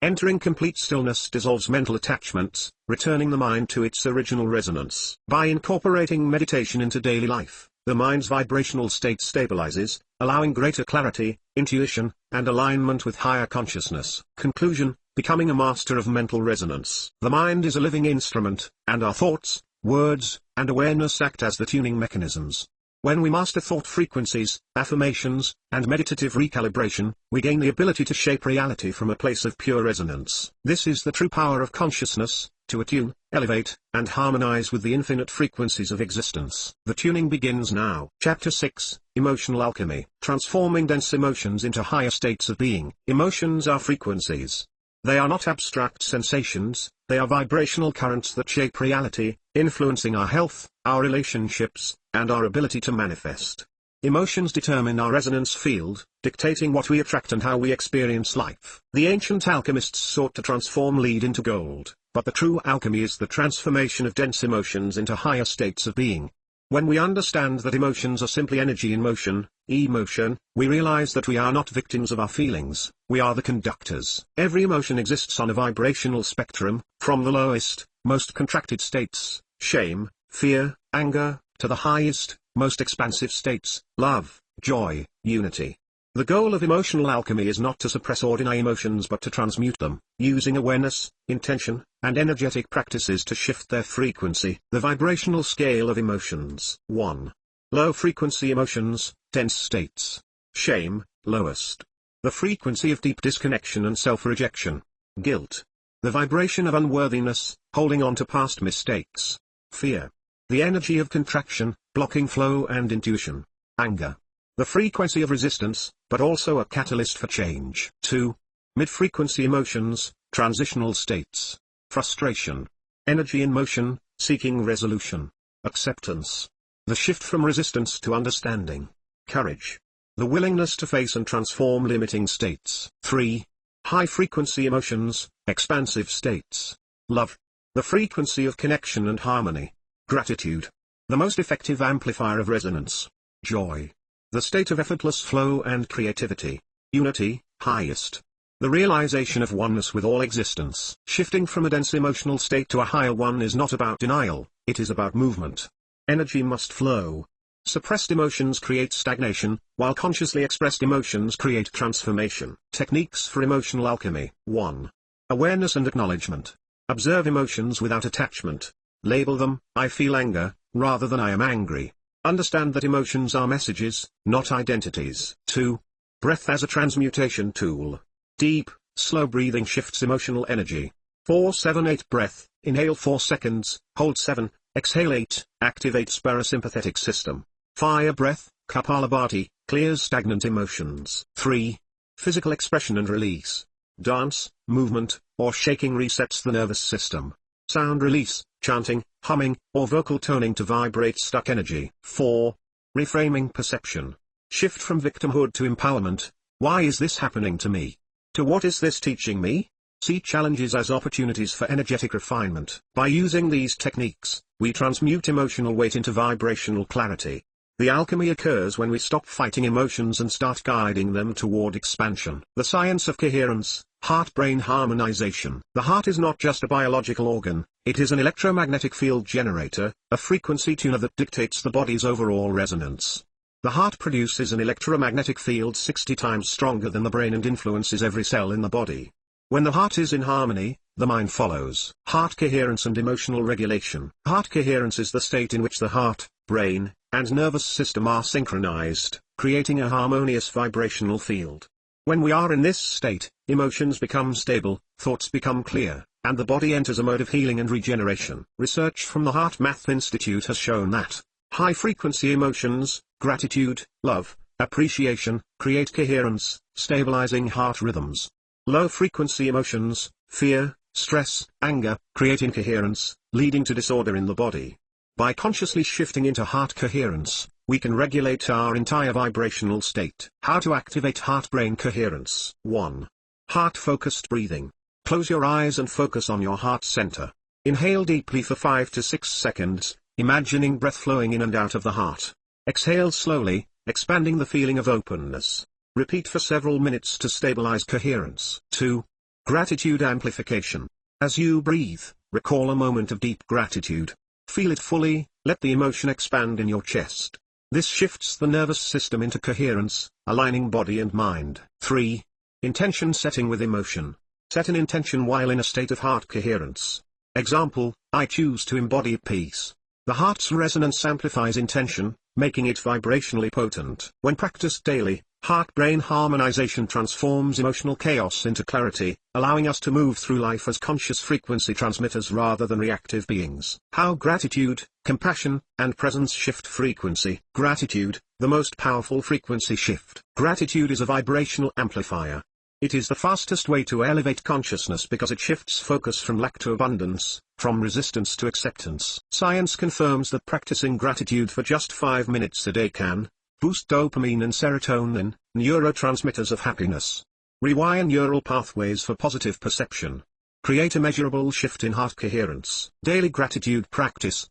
Entering complete stillness dissolves mental attachments, returning the mind to its original resonance. By incorporating meditation into daily life, the mind's vibrational state stabilizes, allowing greater clarity, intuition, and alignment with higher consciousness. Conclusion: becoming a master of mental resonance. The mind is a living instrument, and our thoughts, words, and awareness act as the tuning mechanisms. When we master thought frequencies, affirmations, and meditative recalibration, we gain the ability to shape reality from a place of pure resonance. This is the true power of consciousness, to attune, elevate, and harmonize with the infinite frequencies of existence. The tuning begins now. Chapter 6, Emotional Alchemy. Transforming dense emotions into higher states of being. Emotions are frequencies. They are not abstract sensations, they are vibrational currents that shape reality, influencing our health, our relationships, and our ability to manifest. Emotions determine our resonance field, dictating what we attract and how we experience life. The ancient alchemists sought to transform lead into gold, but the true alchemy is the transformation of dense emotions into higher states of being. When we understand that emotions are simply energy in motion, emotion, we realize that we are not victims of our feelings, we are the conductors. Every emotion exists on a vibrational spectrum, from the lowest, most contracted states, shame, fear, anger, to the highest, most expansive states, love, joy, unity. The goal of emotional alchemy is not to suppress ordinary emotions but to transmute them, using awareness, intention, and energetic practices to shift their frequency. The vibrational scale of emotions. 1. Low-frequency emotions, dense states. Shame, lowest. The frequency of deep disconnection and self-rejection. Guilt. The vibration of unworthiness, holding on to past mistakes. Fear. The energy of contraction, blocking flow and intuition. Anger. The frequency of resistance, but also a catalyst for change. 2. Mid-frequency emotions, transitional states. Frustration. Energy in motion, seeking resolution. Acceptance. The shift from resistance to understanding. Courage. The willingness to face and transform limiting states. 3. High-frequency emotions, expansive states. Love. The frequency of connection and harmony. Gratitude. The most effective amplifier of resonance. Joy. The state of effortless flow and creativity. Unity, highest. The realization of oneness with all existence. Shifting from a dense emotional state to a higher one is not about denial, it is about movement. Energy must flow. Suppressed emotions create stagnation, while consciously expressed emotions create transformation. Techniques for emotional alchemy. 1. Awareness and acknowledgement. Observe emotions without attachment. Label them, I feel anger, rather than I am angry. Understand that emotions are messages, not identities. 2. Breath as a transmutation tool. Deep, slow breathing shifts emotional energy. 4-7-8 breath, inhale 4 seconds, hold 7, exhale 8, activates parasympathetic system. Fire breath, Kapalabhati, clears stagnant emotions. 3. Physical expression and release. Dance, movement, or shaking resets the nervous system. Sound release, chanting, humming, or vocal toning to vibrate stuck energy. 4. Reframing perception. Shift from victimhood to empowerment. Why is this happening to me? To what is this teaching me? See challenges as opportunities for energetic refinement. By using these techniques, we transmute emotional weight into vibrational clarity. The alchemy occurs when we stop fighting emotions and start guiding them toward expansion. The science of coherence, heart-brain harmonization. The heart is not just a biological organ, it is an electromagnetic field generator, a frequency tuner that dictates the body's overall resonance. The heart produces an electromagnetic field 60 times stronger than the brain and influences every cell in the body. When the heart is in harmony, the mind follows. Heart coherence and emotional regulation. Heart coherence is the state in which the heart, brain, and nervous system are synchronized, creating a harmonious vibrational field. When we are in this state, emotions become stable, thoughts become clear, and the body enters a mode of healing and regeneration. Research from the Heart Math Institute has shown that high-frequency emotions, gratitude, love, appreciation, create coherence, stabilizing heart rhythms. Low-frequency emotions, fear, stress, anger, create incoherence, leading to disorder in the body. By consciously shifting into heart coherence, we can regulate our entire vibrational state. How to activate heart-brain coherence? 1. Heart-focused breathing. Close your eyes and focus on your heart center. Inhale deeply for 5 to 6 seconds, imagining breath flowing in and out of the heart. Exhale slowly, expanding the feeling of openness. Repeat for several minutes to stabilize coherence. 2. Gratitude amplification. As you breathe, recall a moment of deep gratitude. Feel it fully, let the emotion expand in your chest. This shifts the nervous system into coherence, aligning body and mind. 3. Intention setting with emotion. Set an intention while in a state of heart coherence. Example, I choose to embody peace. The heart's resonance amplifies intention, making it vibrationally potent. When practiced daily, heart-brain harmonization transforms emotional chaos into clarity, allowing us to move through life as conscious frequency transmitters rather than reactive beings. How gratitude, compassion, and presence shift frequency. Gratitude, the most powerful frequency shift. Gratitude is a vibrational amplifier. It is the fastest way to elevate consciousness because it shifts focus from lack to abundance, from resistance to acceptance. Science confirms that practicing gratitude for just 5 minutes a day can boost dopamine and serotonin, neurotransmitters of happiness. Rewire neural pathways for positive perception. Create a measurable shift in heart coherence. Daily gratitude practice.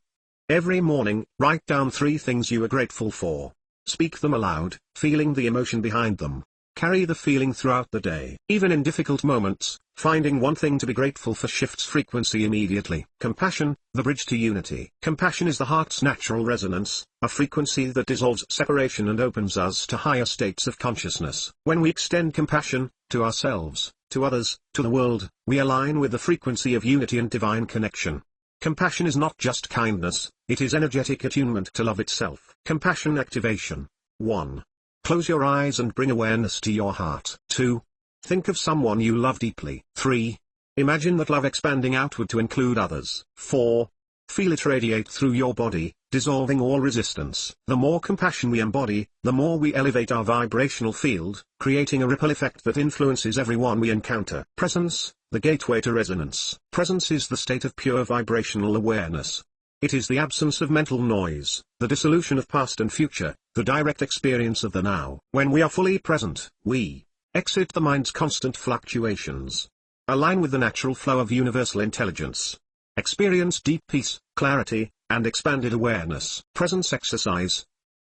Every morning, write down 3 things you are grateful for. Speak them aloud, feeling the emotion behind them. Carry the feeling throughout the day. Even in difficult moments, finding one thing to be grateful for shifts frequency immediately. Compassion, the bridge to unity. Compassion is the heart's natural resonance, a frequency that dissolves separation and opens us to higher states of consciousness. When we extend compassion, to ourselves, to others, to the world, we align with the frequency of unity and divine connection. Compassion is not just kindness, it is energetic attunement to love itself. Compassion activation. 1. Close your eyes and bring awareness to your heart. 2. Think of someone you love deeply. 3. Imagine that love expanding outward to include others. 4. Feel it radiate through your body, dissolving all resistance. The more compassion we embody, the more we elevate our vibrational field, creating a ripple effect that influences everyone we encounter. Presence, the gateway to resonance. Presence is the state of pure vibrational awareness. It is the absence of mental noise, the dissolution of past and future, the direct experience of the now. When we are fully present, we exit the mind's constant fluctuations. Align with the natural flow of universal intelligence. Experience deep peace, clarity, and expanded awareness. Presence exercise.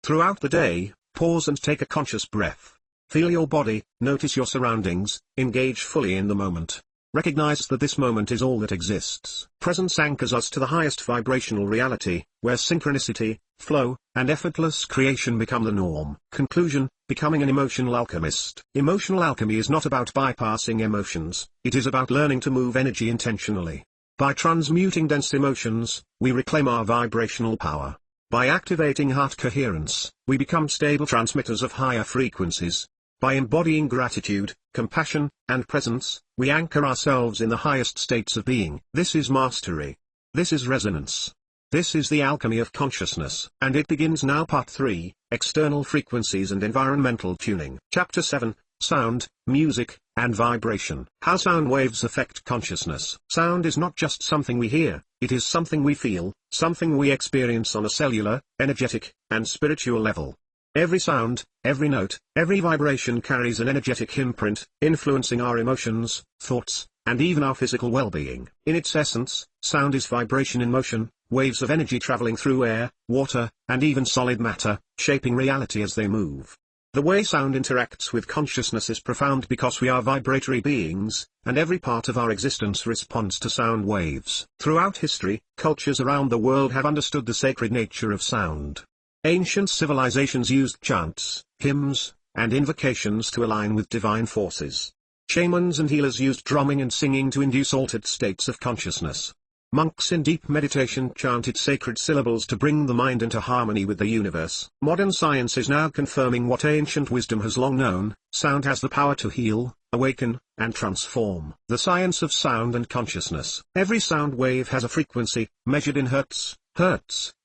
Throughout the day, pause and take a conscious breath. Feel your body, notice your surroundings, engage fully in the moment. Recognize that this moment is all that exists. Presence anchors us to the highest vibrational reality, where synchronicity, flow, and effortless creation become the norm. Conclusion: becoming an emotional alchemist. Emotional alchemy is not about bypassing emotions, it is about learning to move energy intentionally. By transmuting dense emotions, we reclaim our vibrational power. By activating heart coherence, we become stable transmitters of higher frequencies. By embodying gratitude, compassion, and presence, we anchor ourselves in the highest states of being. This is mastery. This is resonance. This is the alchemy of consciousness. And it begins now. Part 3, External Frequencies and Environmental Tuning. Chapter 7, Sound, Music, and Vibration. How sound waves affect consciousness. Sound is not just something we hear, it is something we feel, something we experience on a cellular, energetic, and spiritual level. Every sound, every note, every vibration carries an energetic imprint, influencing our emotions, thoughts, and even our physical well-being. In its essence, sound is vibration in motion, waves of energy traveling through air, water, and even solid matter, shaping reality as they move. The way sound interacts with consciousness is profound because we are vibratory beings, and every part of our existence responds to sound waves. Throughout history, cultures around the world have understood the sacred nature of sound. Ancient civilizations used chants, hymns, and invocations to align with divine forces. Shamans and healers used drumming and singing to induce altered states of consciousness. Monks in deep meditation chanted sacred syllables to bring the mind into harmony with the universe. Modern science is now confirming what ancient wisdom has long known: sound has the power to heal, awaken, and transform. The science of sound and consciousness. Every sound wave has a frequency, measured in hertz,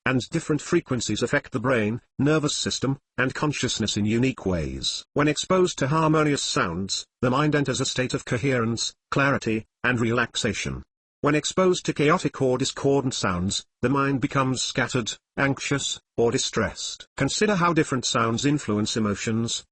and different frequencies affect the brain, nervous system, and consciousness in unique ways. When exposed to harmonious sounds, the mind enters a state of coherence, clarity, and relaxation. When exposed to chaotic or discordant sounds, the mind becomes scattered, anxious, or distressed. Consider how different sounds influence emotions.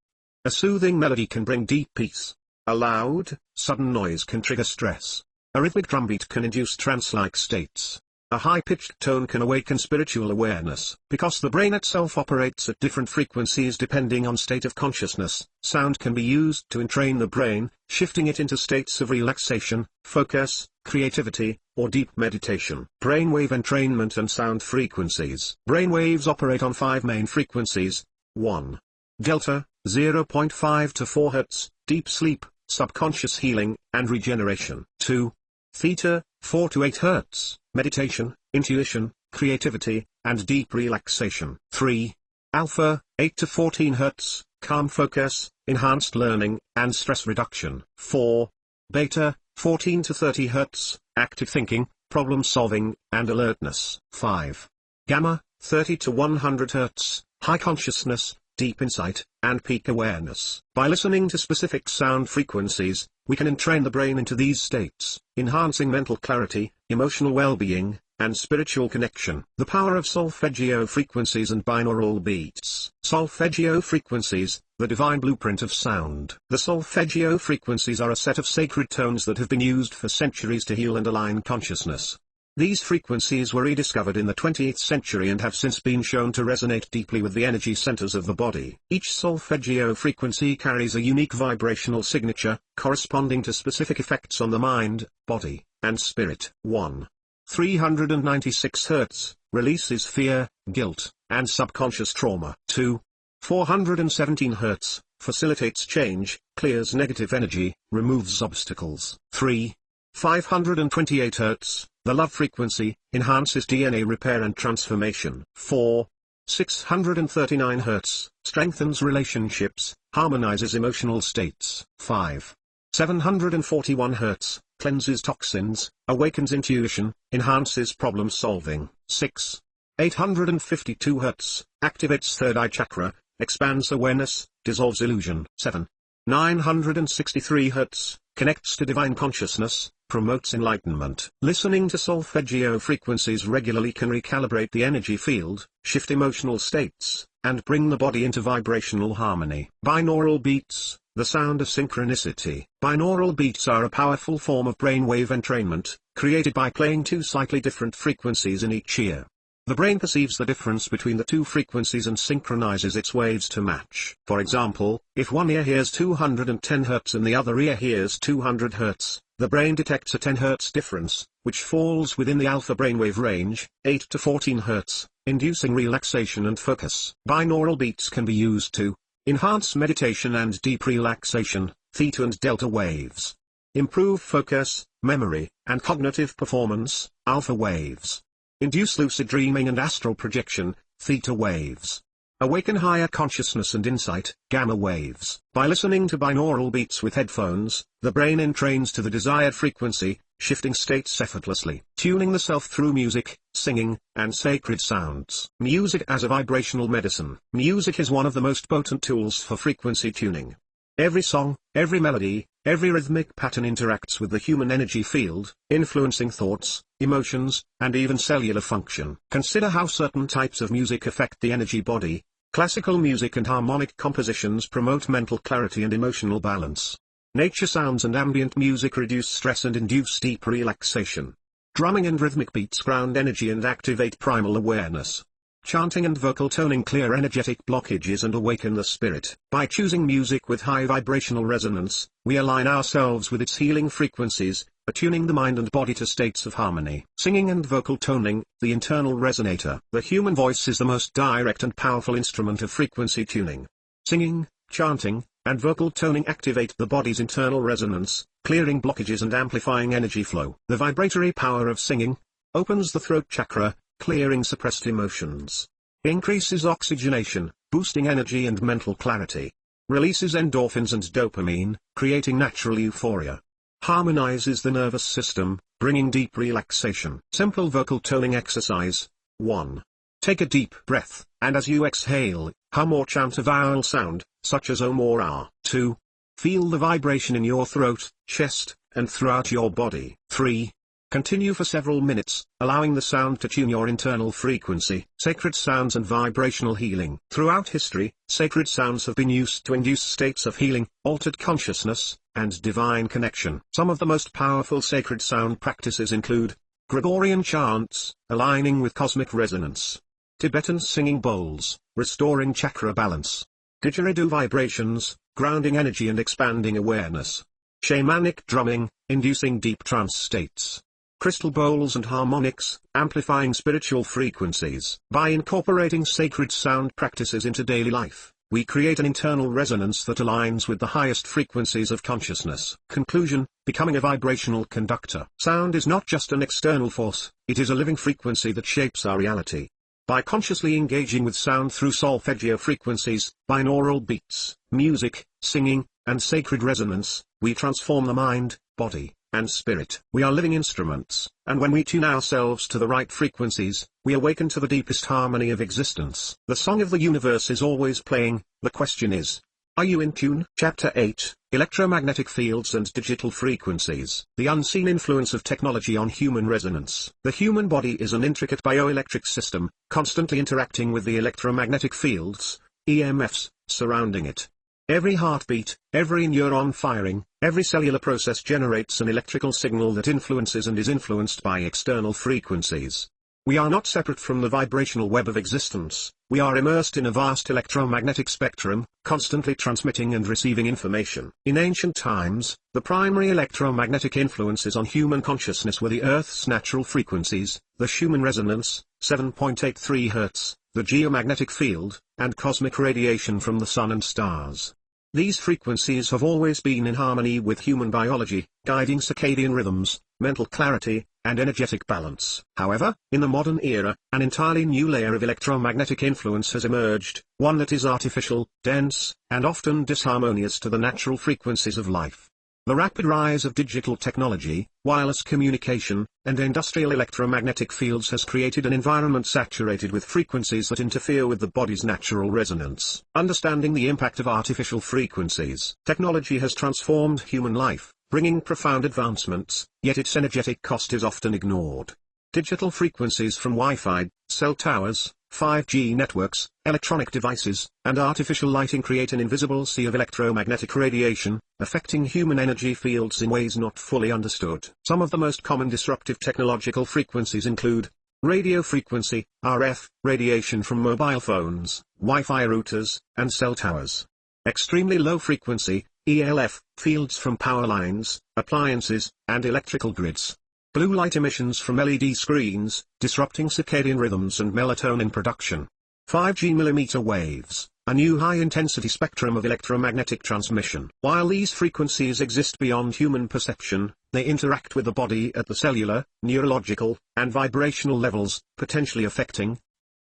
A soothing melody can bring deep peace. A loud, sudden noise can trigger stress. A rhythmic drumbeat can induce trance-like states. A high-pitched tone can awaken spiritual awareness. Because the brain itself operates at different frequencies depending on state of consciousness, sound can be used to entrain the brain, shifting it into states of relaxation, focus, creativity, or deep meditation. Brainwave entrainment and sound frequencies. Brainwaves operate on 5 main frequencies. 1. Delta, 0.5 to 4 Hz, deep sleep, subconscious healing, and regeneration. 2. Theta, 4 to 8 Hz, meditation, intuition, creativity, and deep relaxation. 3. Alpha, 8 to 14 Hz, calm focus, enhanced learning, and stress reduction. 4. Beta, 14 to 30 Hz, active thinking, problem solving, and alertness. 5. Gamma, 30 to 100 Hz, high consciousness, deep insight, and peak awareness. By listening to specific sound frequencies, we can entrain the brain into these states, enhancing mental clarity, emotional well-being, and spiritual connection. The power of solfeggio frequencies and binaural beats. Solfeggio frequencies, the divine blueprint of sound. The solfeggio frequencies are a set of sacred tones that have been used for centuries to heal and align consciousness. These frequencies were rediscovered in the 20th century and have since been shown to resonate deeply with the energy centers of the body. Each solfeggio frequency carries a unique vibrational signature, corresponding to specific effects on the mind, body, and spirit. 1. 396 Hz, releases fear, guilt, and subconscious trauma. 2. 417 Hz, facilitates change, clears negative energy, removes obstacles. 3. 528 Hz, the love frequency, enhances DNA repair and transformation. 4. 639 Hz, strengthens relationships, harmonizes emotional states. 5. 741 Hz, cleanses toxins, awakens intuition, enhances problem solving. 6. 852 Hz, activates third eye chakra, expands awareness, dissolves illusion. 7. 963 Hz, connects to divine consciousness, promotes enlightenment. Listening to solfeggio frequencies regularly can recalibrate the energy field, shift emotional states, and bring the body into vibrational harmony. Binaural beats, The sound of synchronicity. Binaural beats are a powerful form of brainwave entrainment, created by playing two slightly different frequencies in each ear. The brain perceives the difference between the two frequencies and synchronizes its waves to match. For example, if one ear hears 210 Hz and the other ear hears 200 Hz, the brain detects a 10 Hz difference, which falls within the alpha brainwave range, 8 to 14 Hz, inducing relaxation and focus. Binaural beats can be used to enhance meditation and deep relaxation, theta and delta waves. Improve focus, memory, and cognitive performance, alpha waves. Induce lucid dreaming and astral projection, theta waves. Awaken higher consciousness and insight, gamma waves. By listening to binaural beats with headphones, the brain entrains to the desired frequency, shifting states effortlessly. Tuning the self through music, singing, and sacred sounds. Music as a vibrational medicine. Music is one of the most potent tools for frequency tuning. Every song, every melody, every rhythmic pattern interacts with the human energy field, influencing thoughts, emotions, and even cellular function. Consider how certain types of music affect the energy body. Classical music and harmonic compositions promote mental clarity and emotional balance. Nature sounds and ambient music reduce stress and induce deep relaxation. Drumming and rhythmic beats ground energy and activate primal awareness. Chanting and vocal toning clear energetic blockages and awaken the spirit. By choosing music with high vibrational resonance, we align ourselves with its healing frequencies, attuning the mind and body to states of harmony. Singing and vocal toning, the internal resonator. The human voice is the most direct and powerful instrument of frequency tuning. Singing, chanting, and vocal toning activate the body's internal resonance, clearing blockages and amplifying energy flow. The vibratory power of singing opens the throat chakra, clearing suppressed emotions. Increases oxygenation, boosting energy and mental clarity. Releases endorphins and dopamine, creating natural euphoria. Harmonizes the nervous system, bringing deep relaxation. Simple vocal toning exercise. 1. Take a deep breath, and as you exhale, hum or chant a vowel sound, such as om or ah. 2. Feel the vibration in your throat, chest, and throughout your body. 3. Continue for several minutes, allowing the sound to tune your internal frequency. Sacred sounds and vibrational healing. Throughout history, sacred sounds have been used to induce states of healing, altered consciousness, and divine connection. Some of the most powerful sacred sound practices include Gregorian chants, aligning with cosmic resonance. Tibetan singing bowls, restoring chakra balance. Didgeridoo vibrations, grounding energy and expanding awareness. Shamanic drumming, inducing deep trance states. Crystal bowls and harmonics, amplifying spiritual frequencies. By incorporating sacred sound practices into daily life, we create an internal resonance that aligns with the highest frequencies of consciousness. Conclusion: becoming a vibrational conductor. Sound is not just an external force, it is a living frequency that shapes our reality. By consciously engaging with sound through solfeggio frequencies, binaural beats, music, singing, and sacred resonance, we transform the mind, body, and spirit. We are living instruments, and when we tune ourselves to the right frequencies, we awaken to the deepest harmony of existence. The song of the universe is always playing. The question is, are you in tune? Chapter 8, Electromagnetic Fields and Digital Frequencies. The unseen influence of technology on human resonance. The human body is an intricate bioelectric system, constantly interacting with the electromagnetic fields, EMFs, surrounding it. Every heartbeat, every neuron firing, every cellular process generates an electrical signal that influences and is influenced by external frequencies. We are not separate from the vibrational web of existence, we are immersed in a vast electromagnetic spectrum, constantly transmitting and receiving information. In ancient times, the primary electromagnetic influences on human consciousness were the Earth's natural frequencies, the Schumann resonance, 7.83 Hz, the geomagnetic field, and cosmic radiation from the sun and stars. These frequencies have always been in harmony with human biology, guiding circadian rhythms, mental clarity, and energetic balance. However, in the modern era, an entirely new layer of electromagnetic influence has emerged, one that is artificial, dense, and often disharmonious to the natural frequencies of life. The rapid rise of digital technology, wireless communication, and industrial electromagnetic fields has created an environment saturated with frequencies that interfere with the body's natural resonance. Understanding the impact of artificial frequencies. Technology has transformed human life, bringing profound advancements, yet its energetic cost is often ignored. Digital frequencies from Wi-Fi, cell towers, 5G networks, electronic devices, and artificial lighting create an invisible sea of electromagnetic radiation, affecting human energy fields in ways not fully understood. Some of the most common disruptive technological frequencies include radio frequency, RF, radiation from mobile phones, Wi-Fi routers, and cell towers. Extremely low frequency, ELF, fields from power lines, appliances, and electrical grids. Blue light emissions from LED screens, disrupting circadian rhythms and melatonin production. 5G millimeter waves, a new high-intensity spectrum of electromagnetic transmission. While these frequencies exist beyond human perception, they interact with the body at the cellular, neurological, and vibrational levels, potentially affecting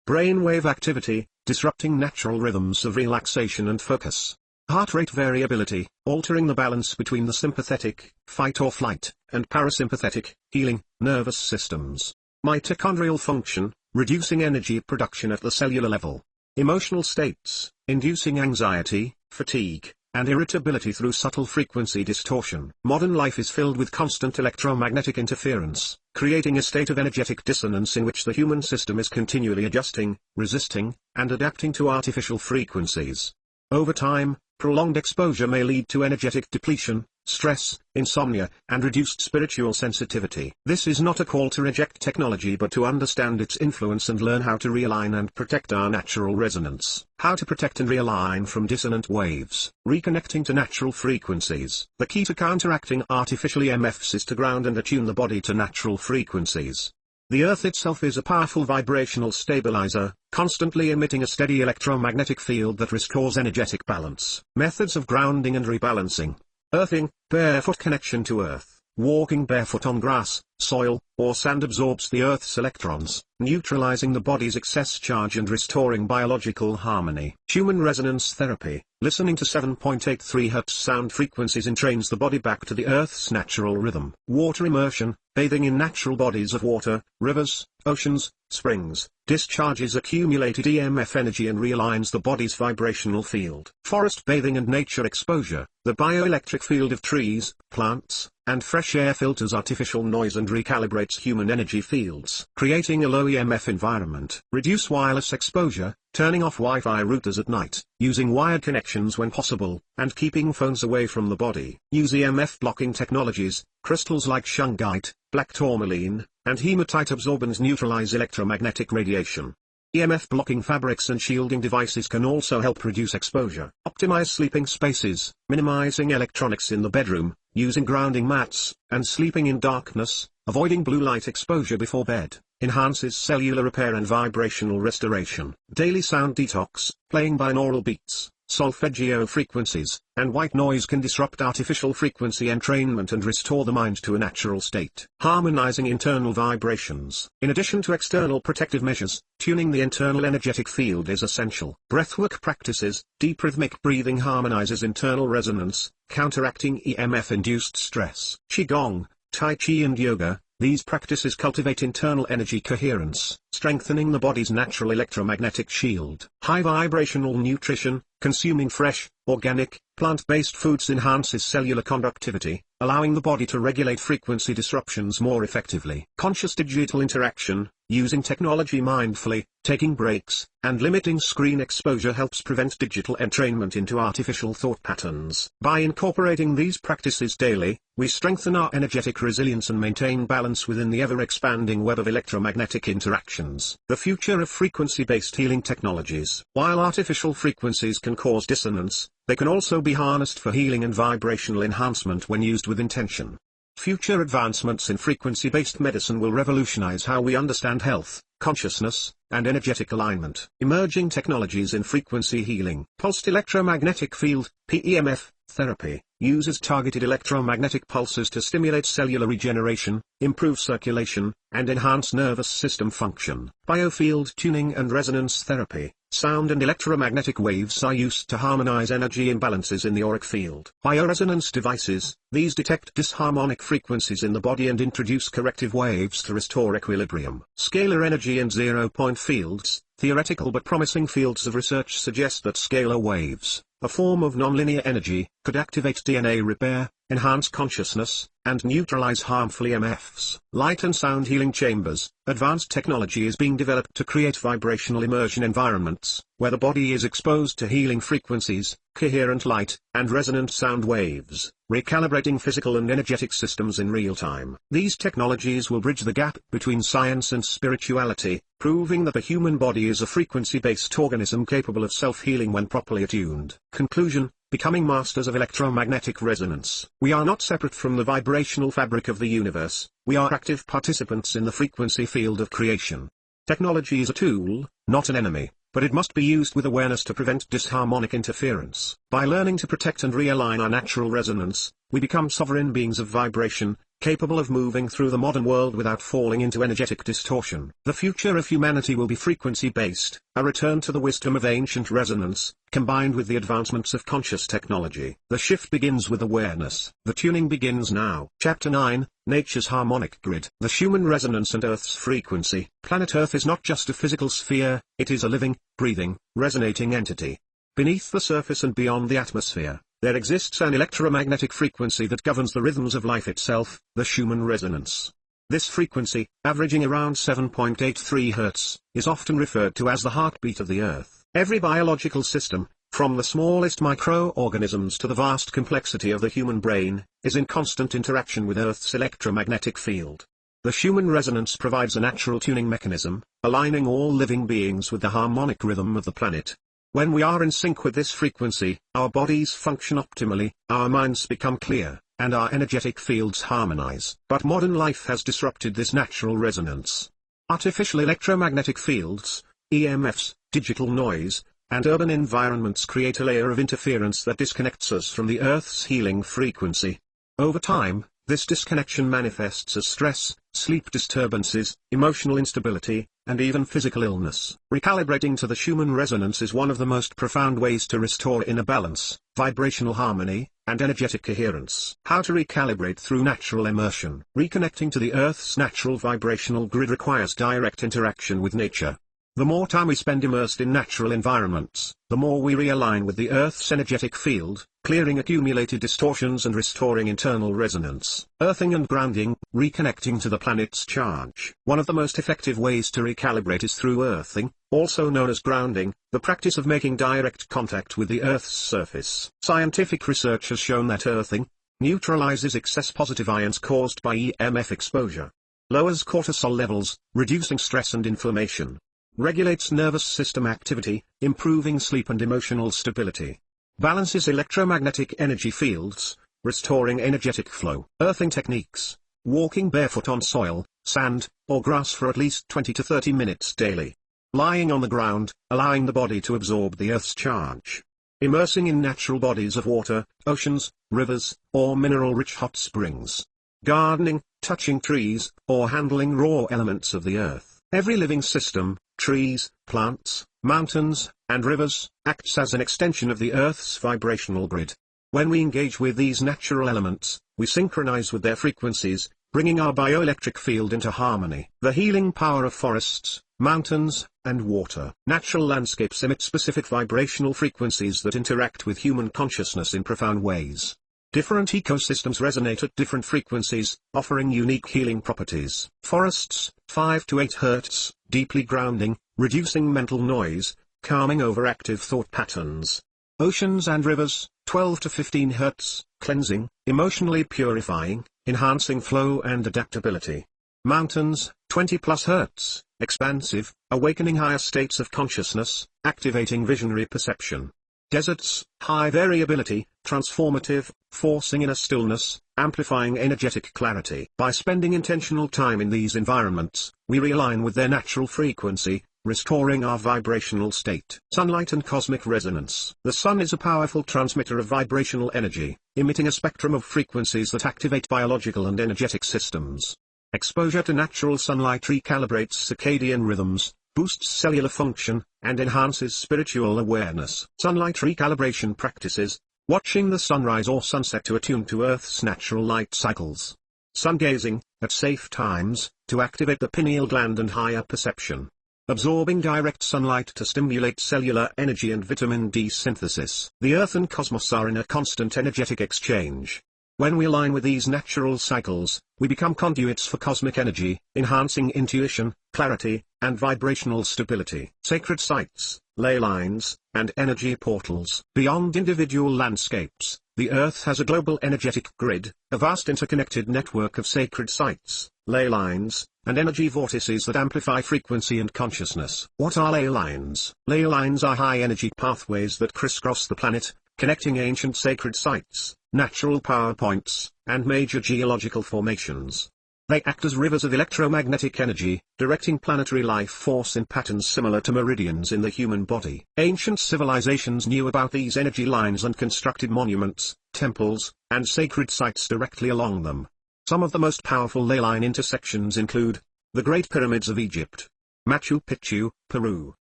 brainwave activity, disrupting natural rhythms of relaxation and focus. Heart rate variability, altering the balance between the sympathetic, fight or flight, and parasympathetic, healing, nervous systems. Mitochondrial function, reducing energy production at the cellular level. Emotional states, inducing anxiety, fatigue, and irritability through subtle frequency distortion. Modern life is filled with constant electromagnetic interference, creating a state of energetic dissonance in which the human system is continually adjusting, resisting, and adapting to artificial frequencies. Over time, prolonged exposure may lead to energetic depletion, stress, insomnia, and reduced spiritual sensitivity. This is not a call to reject technology but to understand its influence and learn how to realign and protect our natural resonance. How to protect and realign from dissonant waves. Reconnecting to natural frequencies. The key to counteracting artificial EMFs is to ground and attune the body to natural frequencies. The Earth itself is a powerful vibrational stabilizer, constantly emitting a steady electromagnetic field that restores energetic balance. Methods of grounding and rebalancing. Earthing, barefoot connection to Earth. Walking barefoot on grass, soil, or sand absorbs the Earth's electrons, neutralizing the body's excess charge and restoring biological harmony. Human resonance therapy. Listening to 7.83 Hz sound frequencies entrains the body back to the Earth's natural rhythm. Water immersion, bathing in natural bodies of water, rivers, oceans, springs, discharges accumulated EMF energy and realigns the body's vibrational field. Forest bathing and nature exposure. The bioelectric field of trees, plants, and fresh air filters artificial noise and recalibrates human energy fields, creating a low EMF environment. Reduce wireless exposure, turning off Wi-Fi routers at night, using wired connections when possible, and keeping phones away from the body. Use EMF blocking technologies. Crystals like shungite, black tourmaline, and hematite absorbance neutralize electromagnetic radiation. EMF blocking fabrics and shielding devices can also help reduce exposure. Optimize sleeping spaces, minimizing electronics in the bedroom, using grounding mats, and sleeping in darkness, avoiding blue light exposure before bed, enhances cellular repair and vibrational restoration. Daily sound detox, playing binaural beats, solfeggio frequencies, and white noise can disrupt artificial frequency entrainment and restore the mind to a natural state. Harmonizing internal vibrations. In addition to external protective measures, tuning the internal energetic field is essential. Breathwork practices. Deep rhythmic breathing harmonizes internal resonance, counteracting EMF-induced stress. Qigong, Tai Chi and yoga. These practices cultivate internal energy coherence, strengthening the body's natural electromagnetic shield. High vibrational nutrition, consuming fresh, organic, plant-based foods enhances cellular conductivity, allowing the body to regulate frequency disruptions more effectively. Conscious digital interaction, using technology mindfully, taking breaks, and limiting screen exposure helps prevent digital entrainment into artificial thought patterns. By incorporating these practices daily, we strengthen our energetic resilience and maintain balance within the ever-expanding web of electromagnetic interactions. The future of frequency-based healing technologies. While artificial frequencies can cause dissonance, they can also be harnessed for healing and vibrational enhancement when used with intention. Future advancements in frequency-based medicine will revolutionize how we understand health, consciousness, and energetic alignment. Emerging technologies in frequency healing. Pulsed electromagnetic field, PEMF, therapy, uses targeted electromagnetic pulses to stimulate cellular regeneration, improve circulation, and enhance nervous system function. Biofield tuning and resonance therapy. Sound and electromagnetic waves are used to harmonize energy imbalances in the auric field. Bioresonance devices, these detect disharmonic frequencies in the body and introduce corrective waves to restore equilibrium. Scalar energy and zero-point fields, theoretical but promising fields of research suggest that scalar waves, a form of nonlinear energy, could activate DNA repair, enhance consciousness, and neutralize harmful EMFs. Light and sound healing chambers. Advanced technology is being developed to create vibrational immersion environments, where the body is exposed to healing frequencies, coherent light, and resonant sound waves, recalibrating physical and energetic systems in real time. These technologies will bridge the gap between science and spirituality, proving that the human body is a frequency-based organism capable of self-healing when properly attuned. Conclusion: becoming masters of electromagnetic resonance. We are not separate from the vibrational fabric of the universe, we are active participants in the frequency field of creation. Technology is a tool, not an enemy, but it must be used with awareness to prevent disharmonic interference. By learning to protect and realign our natural resonance, we become sovereign beings of vibration, capable of moving through the modern world without falling into energetic distortion. The future of humanity will be frequency-based, a return to the wisdom of ancient resonance, combined with the advancements of conscious technology. The shift begins with awareness. The tuning begins now. Chapter 9, Nature's Harmonic Grid. The human resonance and Earth's frequency. Planet Earth is not just a physical sphere, it is a living, breathing, resonating entity. Beneath the surface and beyond the atmosphere, there exists an electromagnetic frequency that governs the rhythms of life itself, the human resonance. This frequency, averaging around 7.83 Hz, is often referred to as the heartbeat of the Earth. Every biological system, from the smallest microorganisms to the vast complexity of the human brain, is in constant interaction with Earth's electromagnetic field. The human resonance provides a natural tuning mechanism, aligning all living beings with the harmonic rhythm of the planet. When we are in sync with this frequency, our bodies function optimally, our minds become clear, and our energetic fields harmonize. But modern life has disrupted this natural resonance. Artificial electromagnetic fields, EMFs, digital noise, and urban environments create a layer of interference that disconnects us from the Earth's healing frequency. Over time, this disconnection manifests as stress, sleep disturbances, emotional instability, and even physical illness. Recalibrating to the human resonance is one of the most profound ways to restore inner balance, vibrational harmony, and energetic coherence. How to recalibrate through natural immersion. Reconnecting to the Earth's natural vibrational grid requires direct interaction with nature. The more time we spend immersed in natural environments, the more we realign with the Earth's energetic field, clearing accumulated distortions and restoring internal resonance. Earthing and grounding, reconnecting to the planet's charge. One of the most effective ways to recalibrate is through earthing, also known as grounding, the practice of making direct contact with the Earth's surface. Scientific research has shown that earthing neutralizes excess positive ions caused by EMF exposure, lowers cortisol levels, reducing stress and inflammation, regulates nervous system activity, improving sleep and emotional stability, balances electromagnetic energy fields, restoring energetic flow. Earthing techniques: walking barefoot on soil, sand, or grass for at least 20 to 30 minutes daily. Lying on the ground, allowing the body to absorb the Earth's charge. Immersing in natural bodies of water, oceans, rivers, or mineral-rich hot springs. Gardening, touching trees, or handling raw elements of the Earth. Every living system, trees, plants, mountains, and rivers, acts as an extension of the Earth's vibrational grid. When we engage with these natural elements, we synchronize with their frequencies, bringing our bioelectric field into harmony. The healing power of forests, mountains, and water. Natural landscapes emit specific vibrational frequencies that interact with human consciousness in profound ways. Different ecosystems resonate at different frequencies, offering unique healing properties. Forests, 5 to 8 Hz, deeply grounding, reducing mental noise, calming overactive thought patterns. Oceans and rivers, 12 to 15 Hz, cleansing, emotionally purifying, enhancing flow and adaptability. Mountains, 20 plus Hz, expansive, awakening higher states of consciousness, activating visionary perception. Deserts, high variability, transformative, forcing inner stillness, amplifying energetic clarity. By spending intentional time in these environments, we realign with their natural frequency, restoring our vibrational state. Sunlight and cosmic resonance. The sun is a powerful transmitter of vibrational energy, emitting a spectrum of frequencies that activate biological and energetic systems. Exposure to natural sunlight recalibrates circadian rhythms, boosts cellular function, and enhances spiritual awareness. Sunlight recalibration practices: watching the sunrise or sunset to attune to Earth's natural light cycles. Sun gazing, at safe times, to activate the pineal gland and higher perception. absorbing direct sunlight to stimulate cellular energy and vitamin D synthesis. The Earth and cosmos are in a constant energetic exchange. When we align with these natural cycles, we become conduits for cosmic energy, enhancing intuition, clarity, and vibrational stability. Sacred sites, ley lines, and energy portals. Beyond individual landscapes, the Earth has a global energetic grid, a vast interconnected network of sacred sites, ley lines, and energy vortices that amplify frequency and consciousness. What are ley lines? Ley lines are high-energy pathways that crisscross the planet, connecting ancient sacred sites, natural power points, and major geological formations. They act as rivers of electromagnetic energy, directing planetary life force in patterns similar to meridians in the human body. Ancient civilizations knew about these energy lines and constructed monuments, temples, and sacred sites directly along them. Some of the most powerful ley line intersections include the Great Pyramids of Egypt, Machu Picchu, Peru,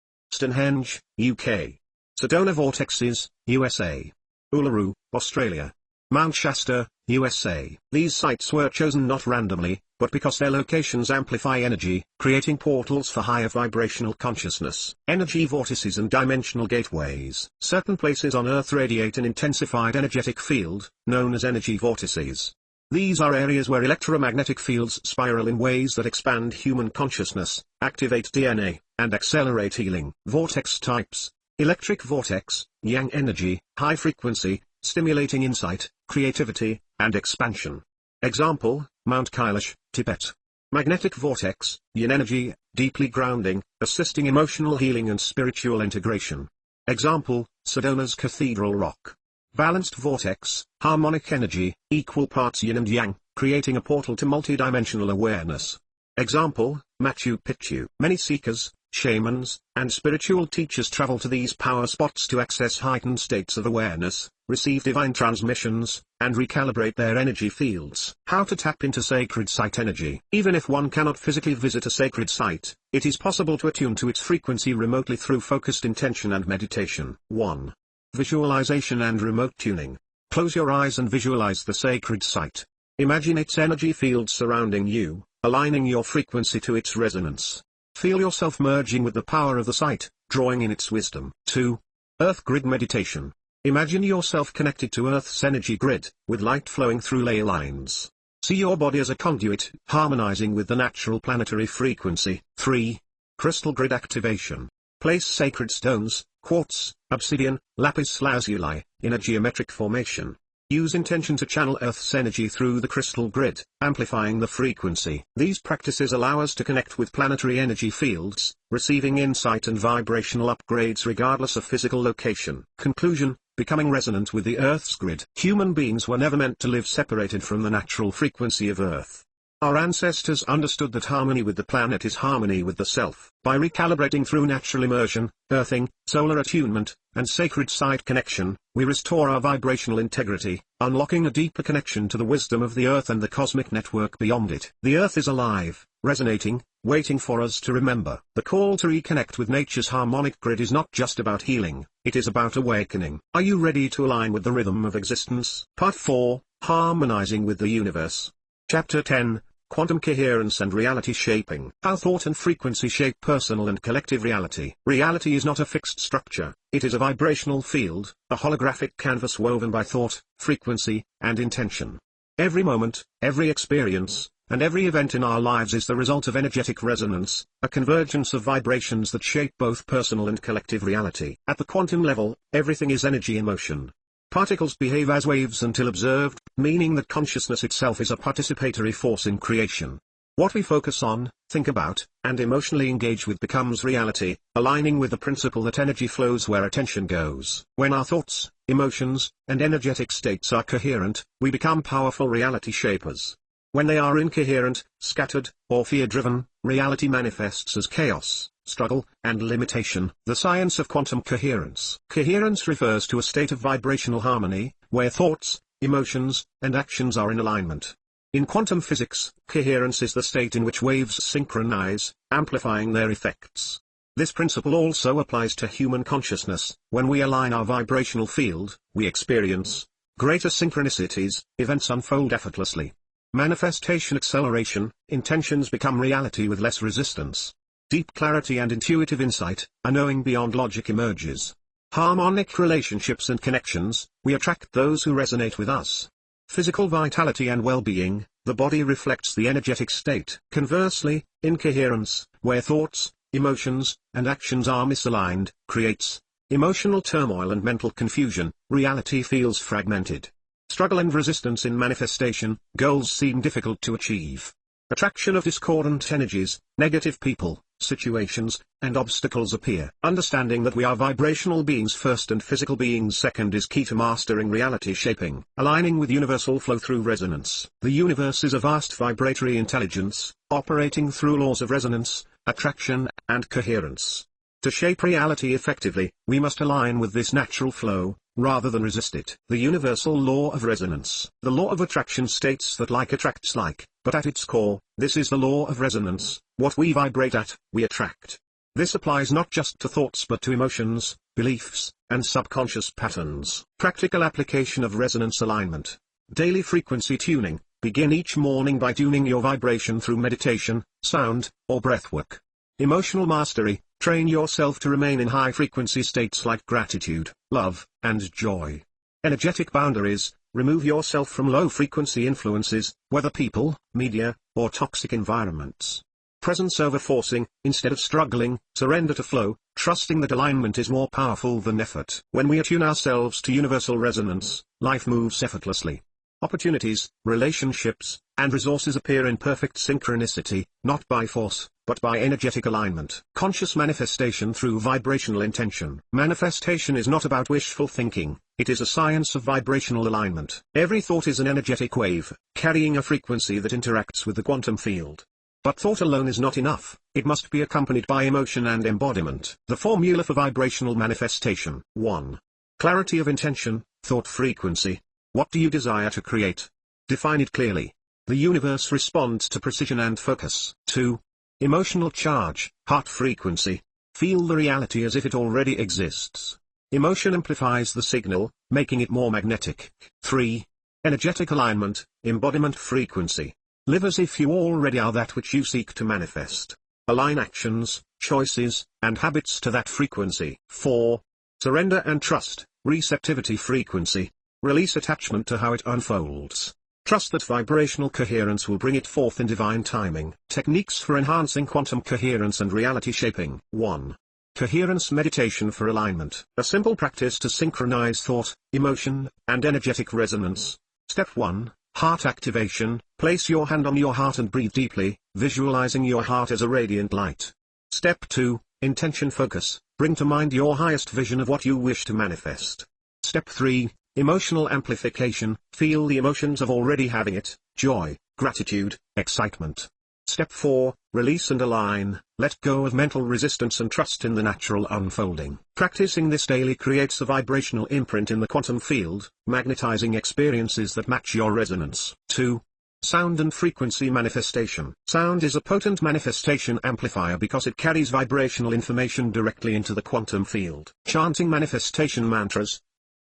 Stonehenge, UK, Sedona Vortexes, USA, Uluru, Australia, Mount Shasta, USA. These sites were chosen not randomly, but because their locations amplify energy, creating portals for higher vibrational consciousness. Energy vortices and dimensional gateways. Certain places on Earth radiate an intensified energetic field, known as energy vortices. These are areas where electromagnetic fields spiral in ways that expand human consciousness, activate DNA, and accelerate healing. Vortex types. Electric vortex, yang energy, high frequency, stimulating insight, creativity, and expansion. Example, Mount Kailash, Tibet. Magnetic vortex, yin energy, deeply grounding, assisting emotional healing and spiritual integration. Example, Sedona's Cathedral Rock. Balanced vortex, harmonic energy, equal parts yin and yang, creating a portal to multidimensional awareness. Example, Machu Picchu. Many seekers, shamans, and spiritual teachers travel to these power spots to access heightened states of awareness, receive divine transmissions, and recalibrate their energy fields. How to tap into sacred site energy. Even if one cannot physically visit a sacred site, it is possible to attune to its frequency remotely through focused intention and meditation. 1. Visualization and remote tuning. Close your eyes and visualize the sacred site. Imagine its energy field surrounding you, aligning your frequency to its resonance. Feel yourself merging with the power of the site, drawing in its wisdom. 2. Earth grid meditation. Imagine yourself connected to Earth's energy grid, with light flowing through ley lines. See your body as a conduit, harmonizing with the natural planetary frequency. 3. Crystal grid activation. Place sacred stones, quartz, obsidian, lapis lazuli, in a geometric formation. Use intention to channel Earth's energy through the crystal grid, amplifying the frequency. These practices allow us to connect with planetary energy fields, receiving insight and vibrational upgrades regardless of physical location. Conclusion: becoming resonant with the Earth's grid. Human beings were never meant to live separated from the natural frequency of Earth. Our ancestors understood that harmony with the planet is harmony with the self. By recalibrating through natural immersion, earthing, solar attunement, and sacred site connection, we restore our vibrational integrity, unlocking a deeper connection to the wisdom of the Earth and the cosmic network beyond it. The Earth is alive, resonating, waiting for us to remember. The call to reconnect with nature's harmonic grid is not just about healing, it is about awakening. Are you ready to align with the rhythm of existence? Part 4, Harmonizing with the Universe. Chapter 10, Quantum Coherence and Reality Shaping. How thought and frequency shape personal and collective reality. Reality is not a fixed structure, it is a vibrational field, a holographic canvas woven by thought, frequency, and intention. Every moment, every experience, and every event in our lives is the result of energetic resonance, a convergence of vibrations that shape both personal and collective reality. At the quantum level, everything is energy in motion. Particles behave as waves until observed, meaning that consciousness itself is a participatory force in creation. What we focus on, think about, and emotionally engage with becomes reality, aligning with the principle that energy flows where attention goes. When our thoughts, emotions, and energetic states are coherent, we become powerful reality shapers. When they are incoherent, scattered, or fear-driven, reality manifests as chaos, struggle, and limitation. The science of quantum coherence. Coherence refers to a state of vibrational harmony, where thoughts, emotions, and actions are in alignment. In quantum physics, coherence is the state in which waves synchronize, amplifying their effects. This principle also applies to human consciousness. When we align our vibrational field, we experience greater synchronicities, events unfold effortlessly. Manifestation acceleration, intentions become reality with less resistance. Deep clarity and intuitive insight, a knowing beyond logic emerges. Harmonic relationships and connections, we attract those who resonate with us. Physical vitality and well-being, the body reflects the energetic state. Conversely, incoherence, where thoughts, emotions, and actions are misaligned, creates emotional turmoil and mental confusion, reality feels fragmented. Struggle and resistance in manifestation, goals seem difficult to achieve. Attraction of discordant energies, negative people, situations, and obstacles appear. Understanding that we are vibrational beings first and physical beings second is key to mastering reality shaping. Aligning with universal flow through resonance. The universe is a vast vibratory intelligence, operating through laws of resonance, attraction, and coherence. To shape reality effectively, we must align with this natural flow, rather than resist it. The universal law of resonance. The law of attraction states that like attracts like, but at its core, this is the law of resonance: what we vibrate at, we attract. This applies not just to thoughts but to emotions, beliefs, and subconscious patterns. Practical application of resonance alignment. Daily frequency tuning. Begin each morning by tuning your vibration through meditation, sound, or breathwork. Emotional mastery. Train yourself to remain in high-frequency states like gratitude, love, and joy. Energetic boundaries. Remove yourself from low-frequency influences, whether people, media, or toxic environments. Presence over forcing. Instead of struggling, surrender to flow, trusting that alignment is more powerful than effort. When we attune ourselves to universal resonance, life moves effortlessly. Opportunities, relationships, and resources appear in perfect synchronicity, not by force, but by energetic alignment. Conscious manifestation through vibrational intention. Manifestation is not about wishful thinking, it is a science of vibrational alignment. Every thought is an energetic wave, carrying a frequency that interacts with the quantum field. But thought alone is not enough, it must be accompanied by emotion and embodiment. The formula for vibrational manifestation. 1. Clarity of intention, thought frequency. What do you desire to create? Define it clearly. The universe responds to precision and focus. 2. Emotional charge, heart frequency. Feel the reality as if it already exists. Emotion amplifies the signal, making it more magnetic. 3. Energetic alignment, embodiment frequency. Live as if you already are that which you seek to manifest. Align actions, choices, and habits to that frequency. 4. Surrender and trust, receptivity frequency. Release attachment to how it unfolds. Trust that vibrational coherence will bring it forth in divine timing. Techniques for enhancing quantum coherence and reality shaping. 1. Coherence meditation for alignment. A simple practice to synchronize thought, emotion, and energetic resonance. Step 1. Heart activation. Place your hand on your heart and breathe deeply, visualizing your heart as a radiant light. Step 2. Intention focus. Bring to mind your highest vision of what you wish to manifest. Step 3. Emotional amplification. Feel the emotions of already having it: joy, gratitude, excitement. Step 4. Release and align. Let go of mental resistance and trust in the natural unfolding. Practicing this daily creates a vibrational imprint in the quantum field, magnetizing experiences that match your resonance. 2. Sound and frequency manifestation. Sound is a potent manifestation amplifier because it carries vibrational information directly into the quantum field. Chanting manifestation mantras.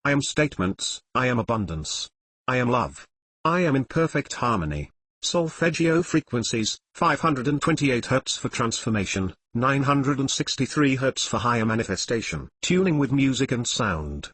I am statements: I am abundance. I am love. I am in perfect harmony. Solfeggio frequencies: 528 Hz for transformation, 963 Hz for higher manifestation. Tuning with music and sound.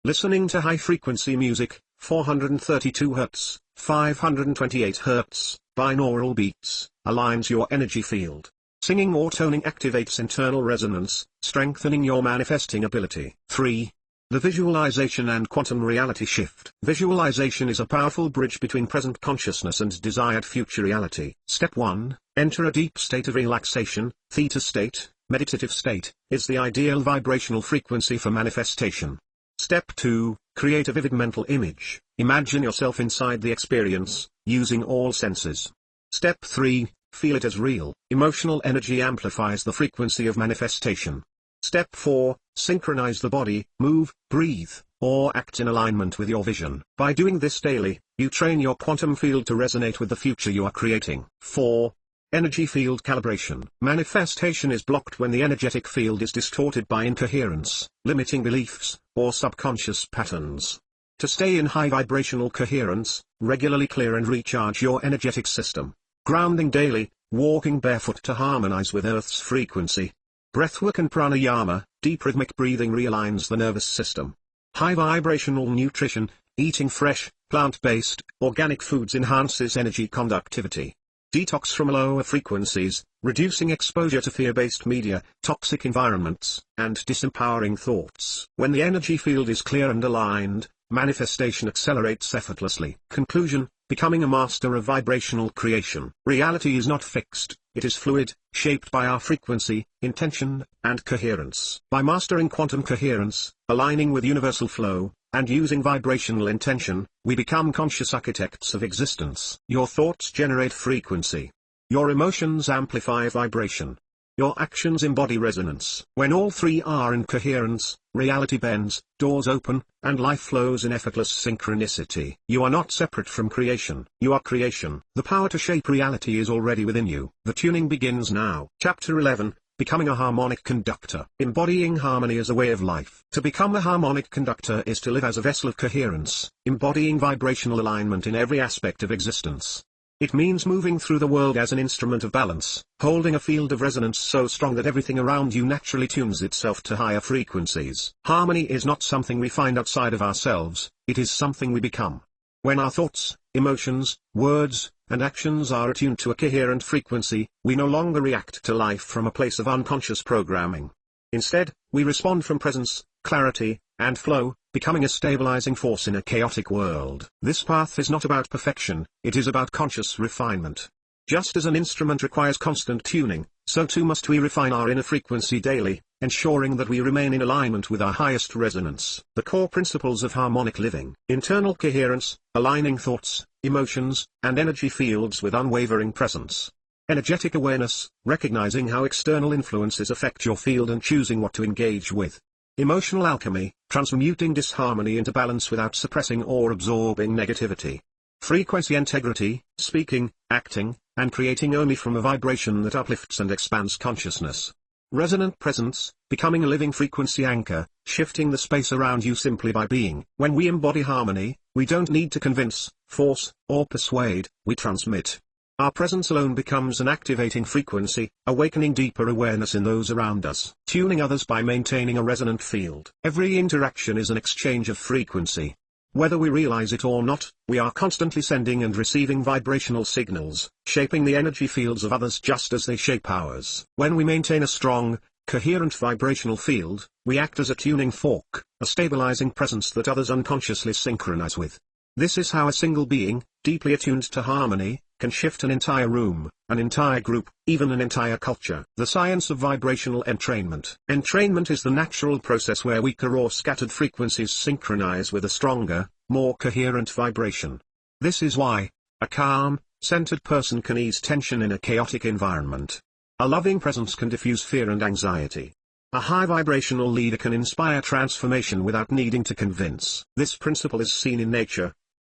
Listening to high-frequency music: 432 Hz, 528 Hz, binaural beats, aligns your energy field. Singing or toning activates internal resonance, strengthening your manifesting ability. 3. The visualization and quantum reality shift. Visualization is a powerful bridge between present consciousness and desired future reality. Step 1. Enter a deep state of relaxation. Theta state, meditative state, is the ideal vibrational frequency for manifestation. Step 2. Create a vivid mental image. Imagine yourself inside the experience, using all senses. Step 3. Feel it as real. Emotional energy amplifies the frequency of manifestation. Step 4. Synchronize the body, move, breathe, or act in alignment with your vision. By doing this daily, you train your quantum field to resonate with the future you are creating. 4. Energy field calibration. Manifestation is blocked when the energetic field is distorted by incoherence, limiting beliefs, or subconscious patterns. To stay in high vibrational coherence, regularly clear and recharge your energetic system. Grounding daily. walking barefoot to harmonize with Earth's frequency. Breathwork and pranayama, deep rhythmic breathing realigns the nervous system. High vibrational nutrition, eating fresh, plant-based, organic foods enhances energy conductivity. Detox from lower frequencies, reducing exposure to fear-based media, toxic environments, and disempowering thoughts. When the energy field is clear and aligned, manifestation accelerates effortlessly. Conclusion: becoming a master of vibrational creation. Reality is not fixed, it is fluid, shaped by our frequency, intention, and coherence. By mastering quantum coherence, aligning with universal flow, and using vibrational intention, we become conscious architects of existence. Your thoughts generate frequency. Your emotions amplify vibration. Your actions embody resonance. When all three are in coherence, reality bends, doors open, and life flows in effortless synchronicity. You are not separate from creation. You are creation. The power to shape reality is already within you. The tuning begins now. Chapter 11. Becoming a harmonic conductor. Embodying harmony as a way of life. To become a harmonic conductor is to live as a vessel of coherence, embodying vibrational alignment in every aspect of existence. It means moving through the world as an instrument of balance, holding a field of resonance so strong that everything around you naturally tunes itself to higher frequencies. Harmony is not something we find outside of ourselves, it is something we become. When our thoughts, emotions, words, and actions are attuned to a coherent frequency, we no longer react to life from a place of unconscious programming. Instead, we respond from presence, clarity, and flow, becoming a stabilizing force in a chaotic world. This path is not about perfection, it is about conscious refinement. Just as an instrument requires constant tuning, so too must we refine our inner frequency daily, ensuring that we remain in alignment with our highest resonance. The core principles of harmonic living. Internal coherence, aligning thoughts, emotions, and energy fields with unwavering presence. Energetic awareness, recognizing how external influences affect your field and choosing what to engage with. Emotional alchemy, transmuting disharmony into balance without suppressing or absorbing negativity. Frequency integrity, speaking, acting, and creating only from a vibration that uplifts and expands consciousness. Resonant presence, becoming a living frequency anchor, shifting the space around you simply by being. When we embody harmony, we don't need to convince, force, or persuade, we transmit. Our presence alone becomes an activating frequency, awakening deeper awareness in those around us. Tuning others by maintaining a resonant field. Every interaction is an exchange of frequency. Whether we realize it or not, we are constantly sending and receiving vibrational signals, shaping the energy fields of others just as they shape ours. When we maintain a strong, coherent vibrational field, we act as a tuning fork, a stabilizing presence that others unconsciously synchronize with. This is how a single being, deeply attuned to harmony, can shift an entire room, an entire group, even an entire culture. The science of vibrational entrainment. Entrainment is the natural process where weaker or scattered frequencies synchronize with a stronger, more coherent vibration. This is why a calm, centered person can ease tension in a chaotic environment. A loving presence can diffuse fear and anxiety. A high vibrational leader can inspire transformation without needing to convince. This principle is seen in nature.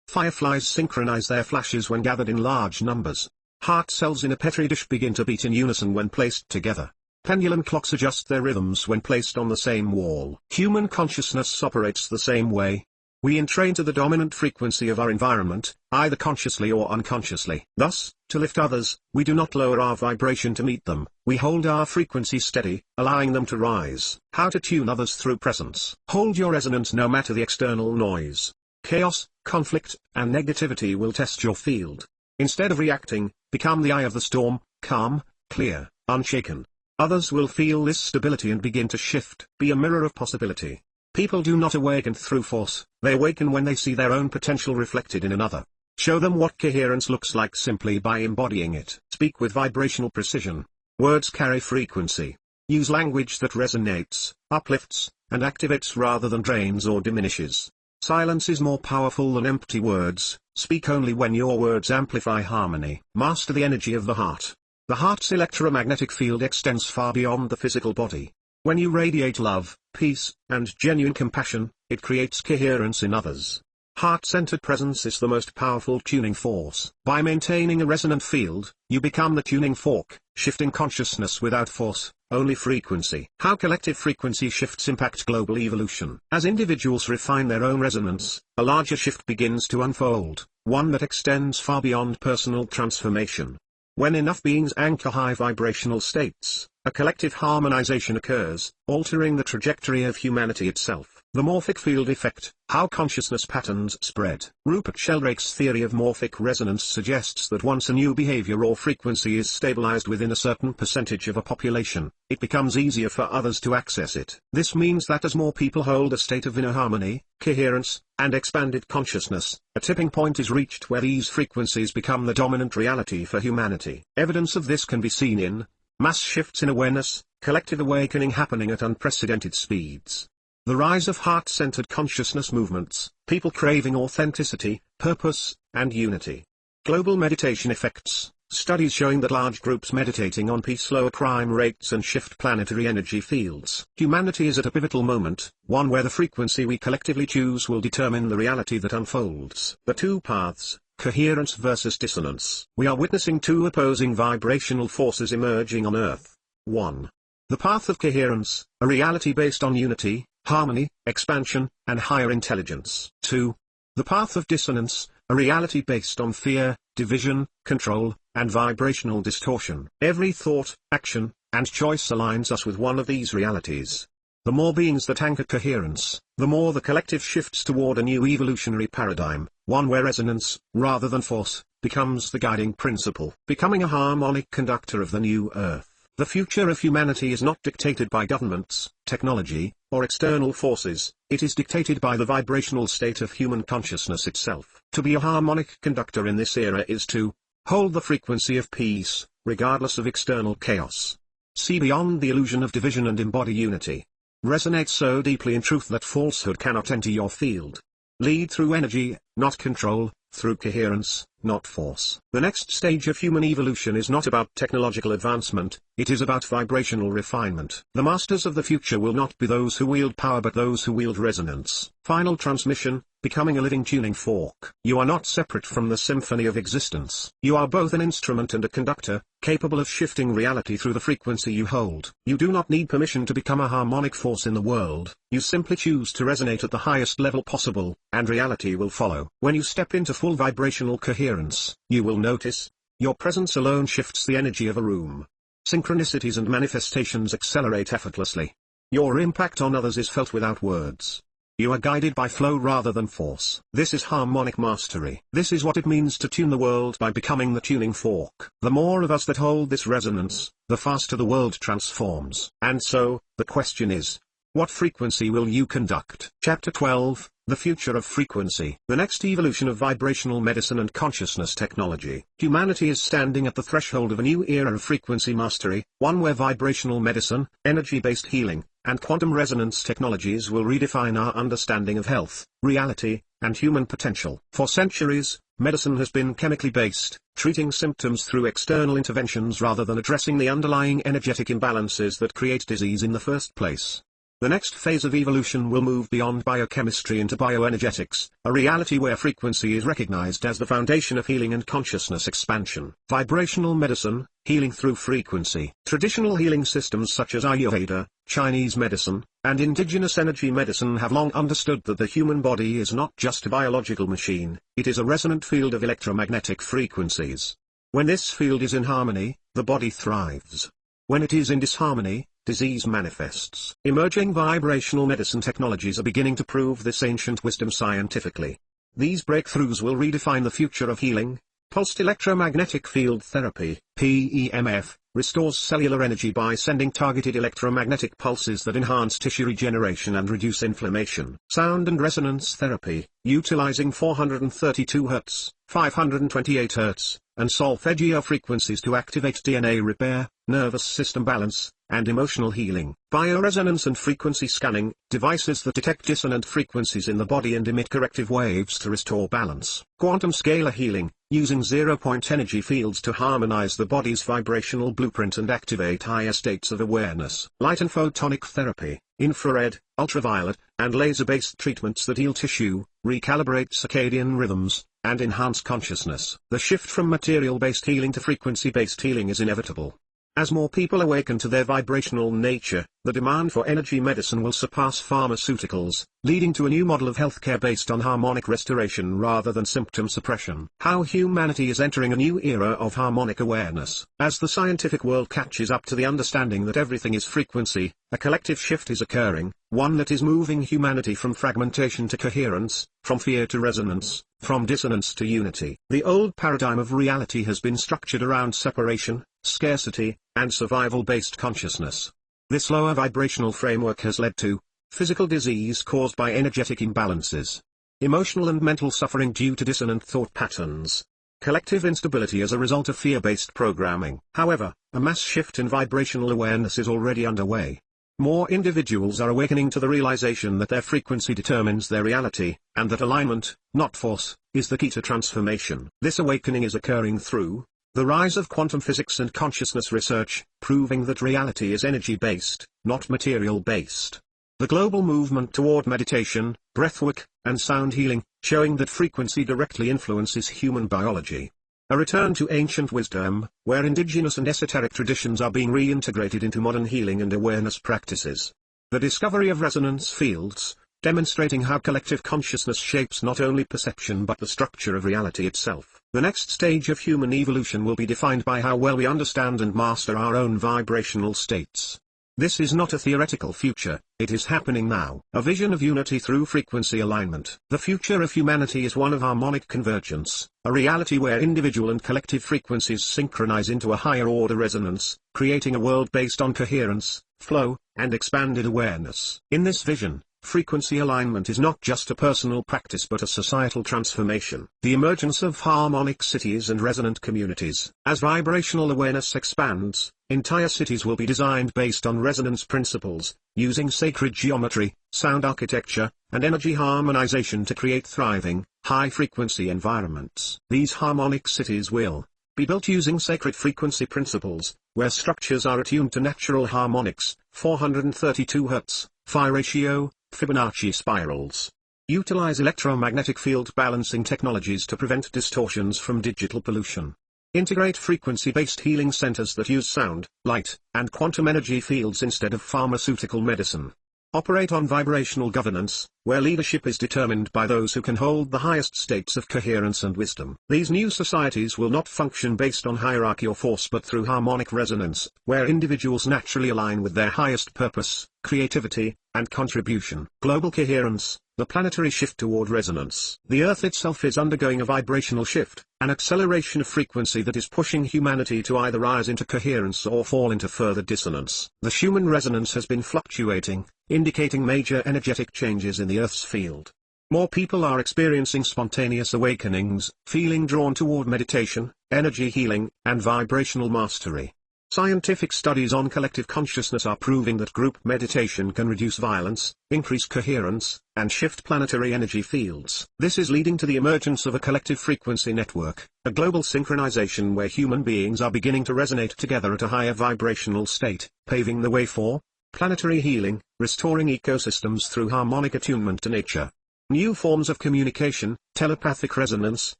Fireflies synchronize their flashes when gathered in large numbers. Heart cells in a petri dish begin to beat in unison when placed together. Pendulum clocks adjust their rhythms when placed on the same wall. Human consciousness operates the same way. We entrain to the dominant frequency of our environment, either consciously or unconsciously. Thus, to lift others, we do not lower our vibration to meet them, we hold our frequency steady, allowing them to rise. How to tune others through presence. Hold your resonance no matter the external noise. Chaos, conflict, and negativity will test your field. Instead of reacting, become the eye of the storm, calm, clear, unshaken. Others will feel this stability and begin to shift. Be a mirror of possibility. People do not awaken through force, they awaken when they see their own potential reflected in another. Show them what coherence looks like simply by embodying it. Speak with vibrational precision. Words carry frequency. Use language that resonates, uplifts, and activates rather than drains or diminishes. Silence is more powerful than empty words. Speak only when your words amplify harmony. Master the energy of the heart. The heart's electromagnetic field extends far beyond the physical body. When you radiate love, peace, and genuine compassion, it creates coherence in others. Heart-centered presence is the most powerful tuning force. By maintaining a resonant field, you become the tuning fork, shifting consciousness without force, only frequency. How collective frequency shifts impact global evolution. As individuals refine their own resonance, a larger shift begins to unfold, one that extends far beyond personal transformation. When enough beings anchor high vibrational states, a collective harmonization occurs, altering the trajectory of humanity itself. The morphic field effect, how consciousness patterns spread. Rupert Sheldrake's theory of morphic resonance suggests that once a new behavior or frequency is stabilized within a certain percentage of a population, it becomes easier for others to access it. This means that as more people hold a state of inner harmony, coherence, and expanded consciousness, a tipping point is reached where these frequencies become the dominant reality for humanity. Evidence of this can be seen in mass shifts in awareness, collective awakening happening at unprecedented speeds. The rise of heart-centered consciousness movements, people craving authenticity, purpose, and unity. Global meditation effects, studies showing that large groups meditating on peace lower crime rates and shift planetary energy fields. Humanity is at a pivotal moment, one where the frequency we collectively choose will determine the reality that unfolds. The two paths, coherence versus dissonance. We are witnessing two opposing vibrational forces emerging on Earth. 1. The path of coherence, a reality based on unity, harmony, expansion, and higher intelligence. 2. The path of dissonance, a reality based on fear, division, control, and vibrational distortion. Every thought, action, and choice aligns us with one of these realities. The more beings that anchor coherence, the more the collective shifts toward a new evolutionary paradigm, one where resonance, rather than force, becomes the guiding principle. Becoming a harmonic conductor of the new Earth. The future of humanity is not dictated by governments, technology, or external forces, it is dictated by the vibrational state of human consciousness itself. To be a harmonic conductor in this era is to hold the frequency of peace, regardless of external chaos. See beyond the illusion of division and embody unity. Resonate so deeply in truth that falsehood cannot enter your field. Lead through energy, not control, through coherence, not force. The next stage of human evolution is not about technological advancement, it is about vibrational refinement. The masters of the future will not be those who wield power but those who wield resonance. Final transmission, becoming a living tuning fork. You are not separate from the symphony of existence. You are both an instrument and a conductor, capable of shifting reality through the frequency you hold. You do not need permission to become a harmonic force in the world, you simply choose to resonate at the highest level possible, and reality will follow. When you step into full vibrational coherence, you will notice, your presence alone shifts the energy of a room. Synchronicities and manifestations accelerate effortlessly. Your impact on others is felt without words. You are guided by flow rather than force. This is harmonic mastery. This is what it means to tune the world by becoming the tuning fork. The more of us that hold this resonance, the faster the world transforms. And so, the question is, what frequency will you conduct? Chapter 12, The Future of Frequency. The next evolution of vibrational medicine and consciousness technology. Humanity is standing at the threshold of a new era of frequency mastery, one where vibrational medicine, energy-based healing, and quantum resonance technologies will redefine our understanding of health, reality, and human potential. For centuries, medicine has been chemically based, treating symptoms through external interventions rather than addressing the underlying energetic imbalances that create disease in the first place. The next phase of evolution will move beyond biochemistry into bioenergetics, a reality where frequency is recognized as the foundation of healing and consciousness expansion. Vibrational medicine, healing through frequency. Traditional healing systems such as Ayurveda, Chinese medicine, and indigenous energy medicine have long understood that the human body is not just a biological machine, it is a resonant field of electromagnetic frequencies. When this field is in harmony, the body thrives. When it is in disharmony, disease manifests. Emerging vibrational medicine technologies are beginning to prove this ancient wisdom scientifically. These breakthroughs will redefine the future of healing. Pulsed electromagnetic field therapy, PEMF, restores cellular energy by sending targeted electromagnetic pulses that enhance tissue regeneration and reduce inflammation. Sound and resonance therapy, utilizing 432 Hz, 528 Hz, and solfeggio frequencies to activate DNA repair, nervous system balance, and emotional healing. Bioresonance and frequency scanning, devices that detect dissonant frequencies in the body and emit corrective waves to restore balance. Quantum scalar healing, using zero-point energy fields to harmonize the body's vibrational blueprint and activate higher states of awareness. Light and photonic therapy, infrared, ultraviolet, and laser-based treatments that heal tissue, recalibrate circadian rhythms, and enhance consciousness. The shift from material-based healing to frequency-based healing is inevitable. As more people awaken to their vibrational nature, the demand for energy medicine will surpass pharmaceuticals, leading to a new model of healthcare based on harmonic restoration rather than symptom suppression. How humanity is entering a new era of harmonic awareness. As the scientific world catches up to the understanding that everything is frequency, a collective shift is occurring, one that is moving humanity from fragmentation to coherence, from fear to resonance, from dissonance to unity. The old paradigm of reality has been structured around separation, scarcity, and survival-based consciousness. This lower vibrational framework has led to physical disease caused by energetic imbalances, emotional and mental suffering due to dissonant thought patterns, collective instability as a result of fear-based programming. However, a mass shift in vibrational awareness is already underway. More individuals are awakening to the realization that their frequency determines their reality, and that alignment, not force, is the key to transformation. This awakening is occurring through the rise of quantum physics and consciousness research, proving that reality is energy-based, not material-based. The global movement toward meditation, breathwork, and sound healing, showing that frequency directly influences human biology. A return to ancient wisdom, where indigenous and esoteric traditions are being reintegrated into modern healing and awareness practices. The discovery of resonance fields, demonstrating how collective consciousness shapes not only perception but the structure of reality itself. The next stage of human evolution will be defined by how well we understand and master our own vibrational states. This is not a theoretical future, it is happening now. A vision of unity through frequency alignment. The future of humanity is one of harmonic convergence, a reality where individual and collective frequencies synchronize into a higher order resonance, creating a world based on coherence, flow, and expanded awareness. In this vision, frequency alignment is not just a personal practice but a societal transformation. The emergence of harmonic cities and resonant communities. As vibrational awareness expands, entire cities will be designed based on resonance principles, using sacred geometry, sound architecture, and energy harmonization to create thriving, high-frequency environments. These harmonic cities will be built using sacred frequency principles, where structures are attuned to natural harmonics, 432 Hz, phi ratio, Fibonacci spirals. Utilize electromagnetic field balancing technologies to prevent distortions from digital pollution. Integrate frequency-based healing centers that use sound, light, and quantum energy fields instead of pharmaceutical medicine. Operate on vibrational governance, where leadership is determined by those who can hold the highest states of coherence and wisdom. These new societies will not function based on hierarchy or force but through harmonic resonance, where individuals naturally align with their highest purpose, creativity, and contribution. Global coherence, the planetary shift toward resonance. The Earth itself is undergoing a vibrational shift, an acceleration of frequency that is pushing humanity to either rise into coherence or fall into further dissonance. The Schumann resonance has been fluctuating, indicating major energetic changes in the Earth's field. More people are experiencing spontaneous awakenings, feeling drawn toward meditation, energy healing, and vibrational mastery. Scientific studies on collective consciousness are proving that group meditation can reduce violence, increase coherence, and shift planetary energy fields. This is leading to the emergence of a collective frequency network, a global synchronization where human beings are beginning to resonate together at a higher vibrational state, paving the way for planetary healing, restoring ecosystems through harmonic attunement to nature. New forms of communication, telepathic resonance,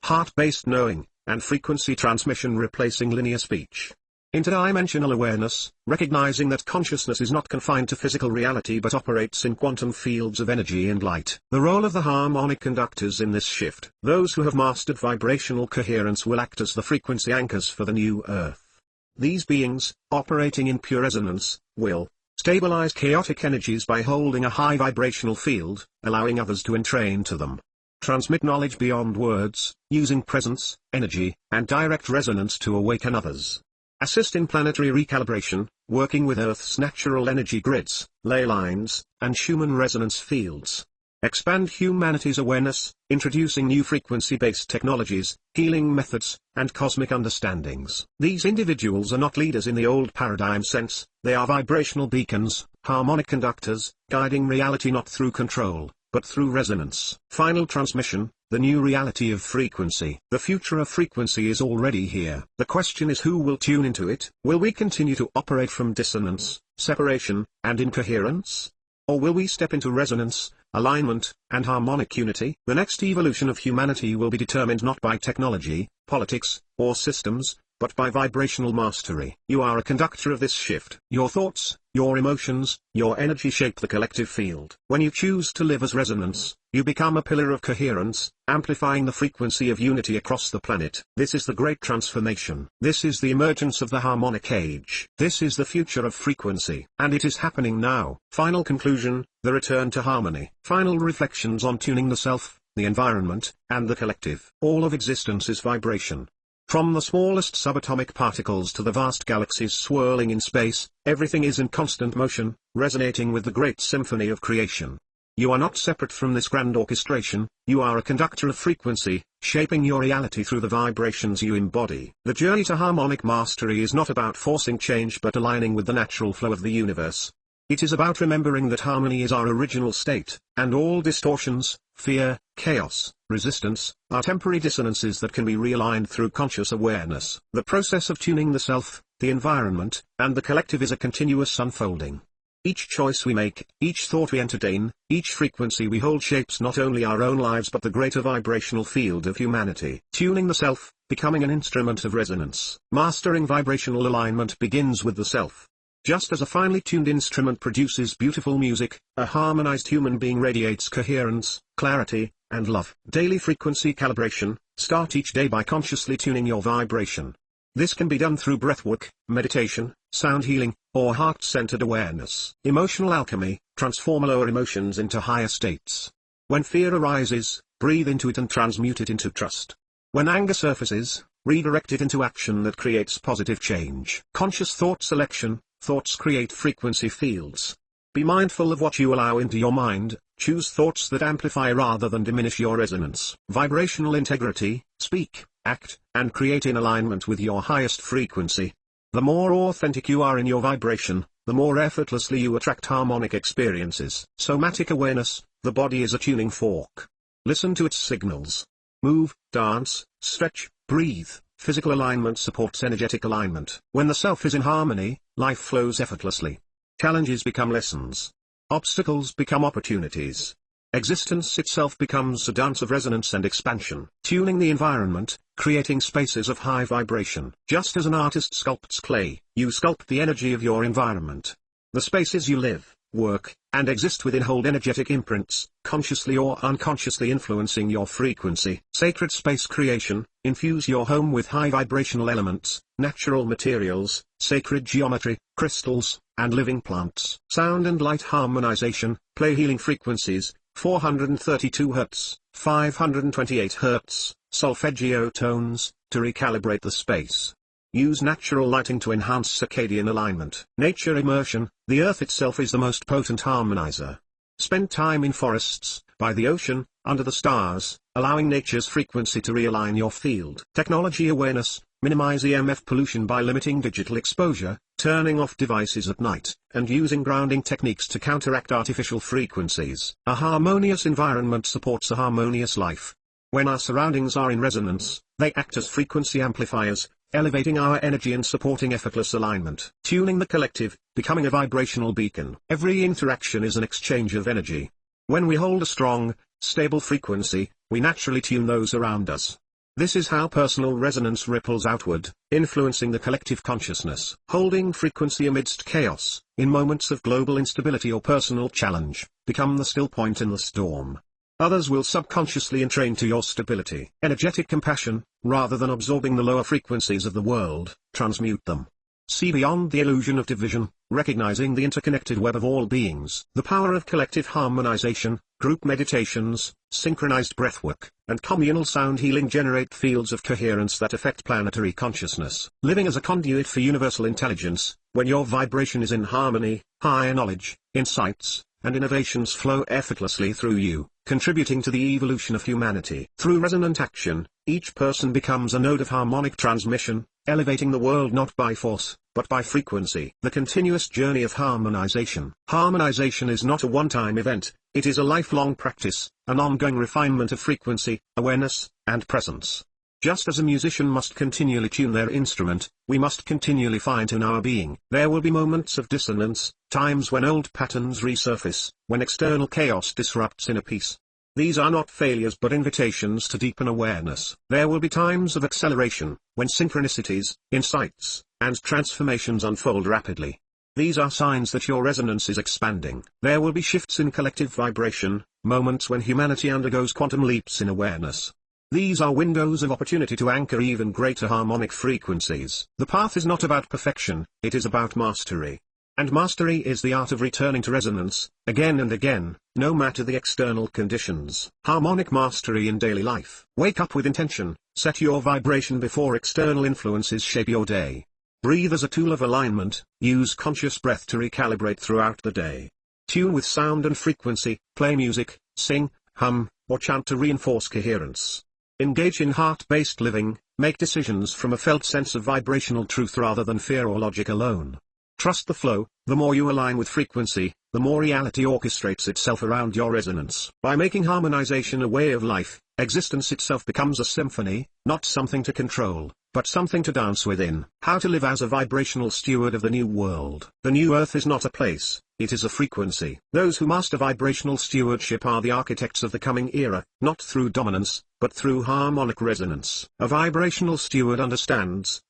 heart-based knowing, and frequency transmission replacing linear speech. Interdimensional awareness, recognizing that consciousness is not confined to physical reality but operates in quantum fields of energy and light. The role of the harmonic conductors in this shift. Those who have mastered vibrational coherence will act as the frequency anchors for the new Earth. These beings, operating in pure resonance, will stabilize chaotic energies by holding a high vibrational field, allowing others to entrain to them. Transmit knowledge beyond words, using presence, energy, and direct resonance to awaken others. Assist in planetary recalibration, working with Earth's natural energy grids, ley lines, and Schumann resonance fields. Expand humanity's awareness, introducing new frequency-based technologies, healing methods, and cosmic understandings. These individuals are not leaders in the old paradigm sense, they are vibrational beacons, harmonic conductors, guiding reality not through control, but through resonance. Final transmission, the new reality of frequency. The future of frequency is already here. The question is who will tune into it? Will we continue to operate from dissonance, separation, and incoherence? Or will we step into resonance, alignment, and harmonic unity? The next evolution of humanity will be determined not by technology, politics, or systems, but by vibrational mastery. You are a conductor of this shift. Your thoughts, your emotions, your energy shape the collective field. When you choose to live as resonance, you become a pillar of coherence, amplifying the frequency of unity across the planet. This is the great transformation. This is the emergence of the harmonic age. This is the future of frequency. And it is happening now. Final conclusion, the return to harmony. Final reflections on tuning the self, the environment, and the collective. All of existence is vibration. From the smallest subatomic particles to the vast galaxies swirling in space, everything is in constant motion, resonating with the great symphony of creation. You are not separate from this grand orchestration, you are a conductor of frequency, shaping your reality through the vibrations you embody. The journey to harmonic mastery is not about forcing change but aligning with the natural flow of the universe. It is about remembering that harmony is our original state, and all distortions, fear, chaos, resistance, are temporary dissonances that can be realigned through conscious awareness. The process of tuning the self, the environment, and the collective is a continuous unfolding. Each choice we make, each thought we entertain, each frequency we hold shapes not only our own lives but the greater vibrational field of humanity. Tuning the self, becoming an instrument of resonance. Mastering vibrational alignment begins with the self. Just as a finely tuned instrument produces beautiful music, a harmonized human being radiates coherence, clarity, and love. Daily frequency calibration. Start each day by consciously tuning your vibration. This can be done through breathwork, meditation, sound healing, or heart-centered awareness. Emotional alchemy. Transform lower emotions into higher states. When fear arises, breathe into it and transmute it into trust. When anger surfaces, redirect it into action that creates positive change. Conscious thought selection. Thoughts create frequency fields. Be mindful of what you allow into your mind, choose thoughts that amplify rather than diminish your resonance. Vibrational integrity. Speak, act, and create in alignment with your highest frequency. The more authentic you are in your vibration, the more effortlessly you attract harmonic experiences. Somatic awareness. The body is a tuning fork. Listen to its signals. Move, dance, stretch, breathe. Physical alignment supports energetic alignment. When the self is in harmony, life flows effortlessly. Challenges become lessons. Obstacles become opportunities. Existence itself becomes a dance of resonance and expansion. Tuning the environment, creating spaces of high vibration. Just as an artist sculpts clay, you sculpt the energy of your environment. The spaces you live, work, and exist within hold energetic imprints, consciously or unconsciously influencing your frequency. Sacred space creation. Infuse your home with high vibrational elements, natural materials, sacred geometry, crystals, and living plants. Sound and light harmonization. Play healing frequencies, 432 Hz, 528 Hz, solfeggio tones, to recalibrate the space. Use natural lighting to enhance circadian alignment. Nature immersion. The earth itself is the most potent harmonizer. Spend time in forests, by the ocean, under the stars, allowing nature's frequency to realign your field. Technology awareness. Minimize EMF pollution by limiting digital exposure, turning off devices at night, and using grounding techniques to counteract artificial frequencies. A harmonious environment supports a harmonious life. When our surroundings are in resonance, they act as frequency amplifiers, elevating our energy and supporting effortless alignment. Tuning the collective, becoming a vibrational beacon. Every interaction is an exchange of energy. When we hold a strong, stable frequency, we naturally tune those around us. This is how personal resonance ripples outward, influencing the collective consciousness. Holding frequency amidst chaos, in moments of global instability or personal challenge, become the still point in the storm. Others will subconsciously entrain to your stability. Energetic compassion. Rather than absorbing the lower frequencies of the world, transmute them. See beyond the illusion of division, recognizing the interconnected web of all beings. The power of collective harmonization. Group meditations, synchronized breathwork, and communal sound healing generate fields of coherence that affect planetary consciousness. Living as a conduit for universal intelligence. When your vibration is in harmony, higher knowledge, insights, and innovations flow effortlessly through you, contributing to the evolution of humanity. Through resonant action, each person becomes a node of harmonic transmission, elevating the world not by force, but by frequency. The continuous journey of harmonization. Harmonization is not a one-time event, it is a lifelong practice, an ongoing refinement of frequency, awareness, and presence. Just as a musician must continually tune their instrument, we must continually fine-tune our being. There will be moments of dissonance, times when old patterns resurface, when external chaos disrupts inner peace. These are not failures but invitations to deepen awareness. There will be times of acceleration, when synchronicities, insights, and transformations unfold rapidly. These are signs that your resonance is expanding. There will be shifts in collective vibration, moments when humanity undergoes quantum leaps in awareness. These are windows of opportunity to anchor even greater harmonic frequencies. The path is not about perfection, it is about mastery. And mastery is the art of returning to resonance, again and again, no matter the external conditions. Harmonic mastery in daily life. Wake up with intention, set your vibration before external influences shape your day. Breathe as a tool of alignment, use conscious breath to recalibrate throughout the day. Tune with sound and frequency, play music, sing, hum, or chant to reinforce coherence. Engage in heart-based living, make decisions from a felt sense of vibrational truth rather than fear or logic alone. Trust the flow. The more you align with frequency, the more reality orchestrates itself around your resonance. By making harmonization a way of life, existence itself becomes a symphony, not something to control, but something to dance within. How to live as a vibrational steward of the new world. The new earth is not a place, it is a frequency. Those who master vibrational stewardship are the architects of the coming era, not through dominance, but through harmonic resonance. A vibrational steward understands.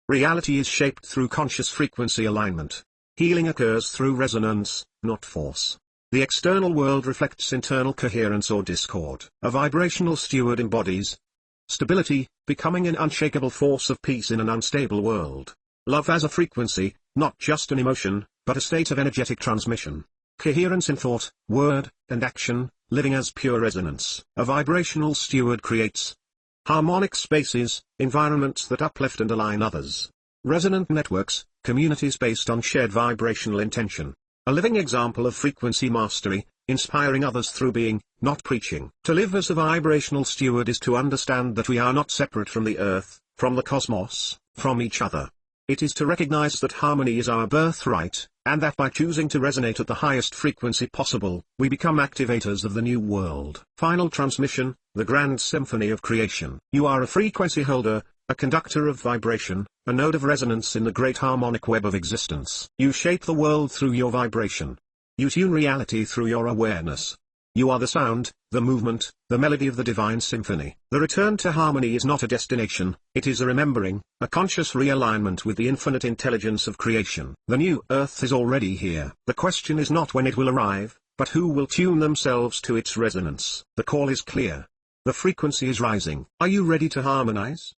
Reality is shaped through conscious frequency alignment. Healing occurs through resonance, not force. The external world reflects internal coherence or discord. A vibrational steward embodies stability, becoming an unshakable force of peace in an unstable world. Love as a frequency, not just an emotion, but a state of energetic transmission. Coherence in thought, word, and action, living as pure resonance. A vibrational steward creates harmonic spaces, environments that uplift and align others. Resonant networks, communities based on shared vibrational intention. A living example of frequency mastery, inspiring others through being, not preaching. To live as a vibrational steward is to understand that we are not separate from the earth, from the cosmos, from each other. It is to recognize that harmony is our birthright, and that by choosing to resonate at the highest frequency possible, we become activators of the new world. Final transmission, the grand symphony of creation. You are a frequency holder, a conductor of vibration, a node of resonance in the great harmonic web of existence. You shape the world through your vibration. You tune reality through your awareness. You are the sound, the movement, the melody of the divine symphony. The return to harmony is not a destination, it is a remembering, a conscious realignment with the infinite intelligence of creation. The new earth is already here. The question is not when it will arrive, but who will tune themselves to its resonance. The call is clear. The frequency is rising. Are you ready to harmonize?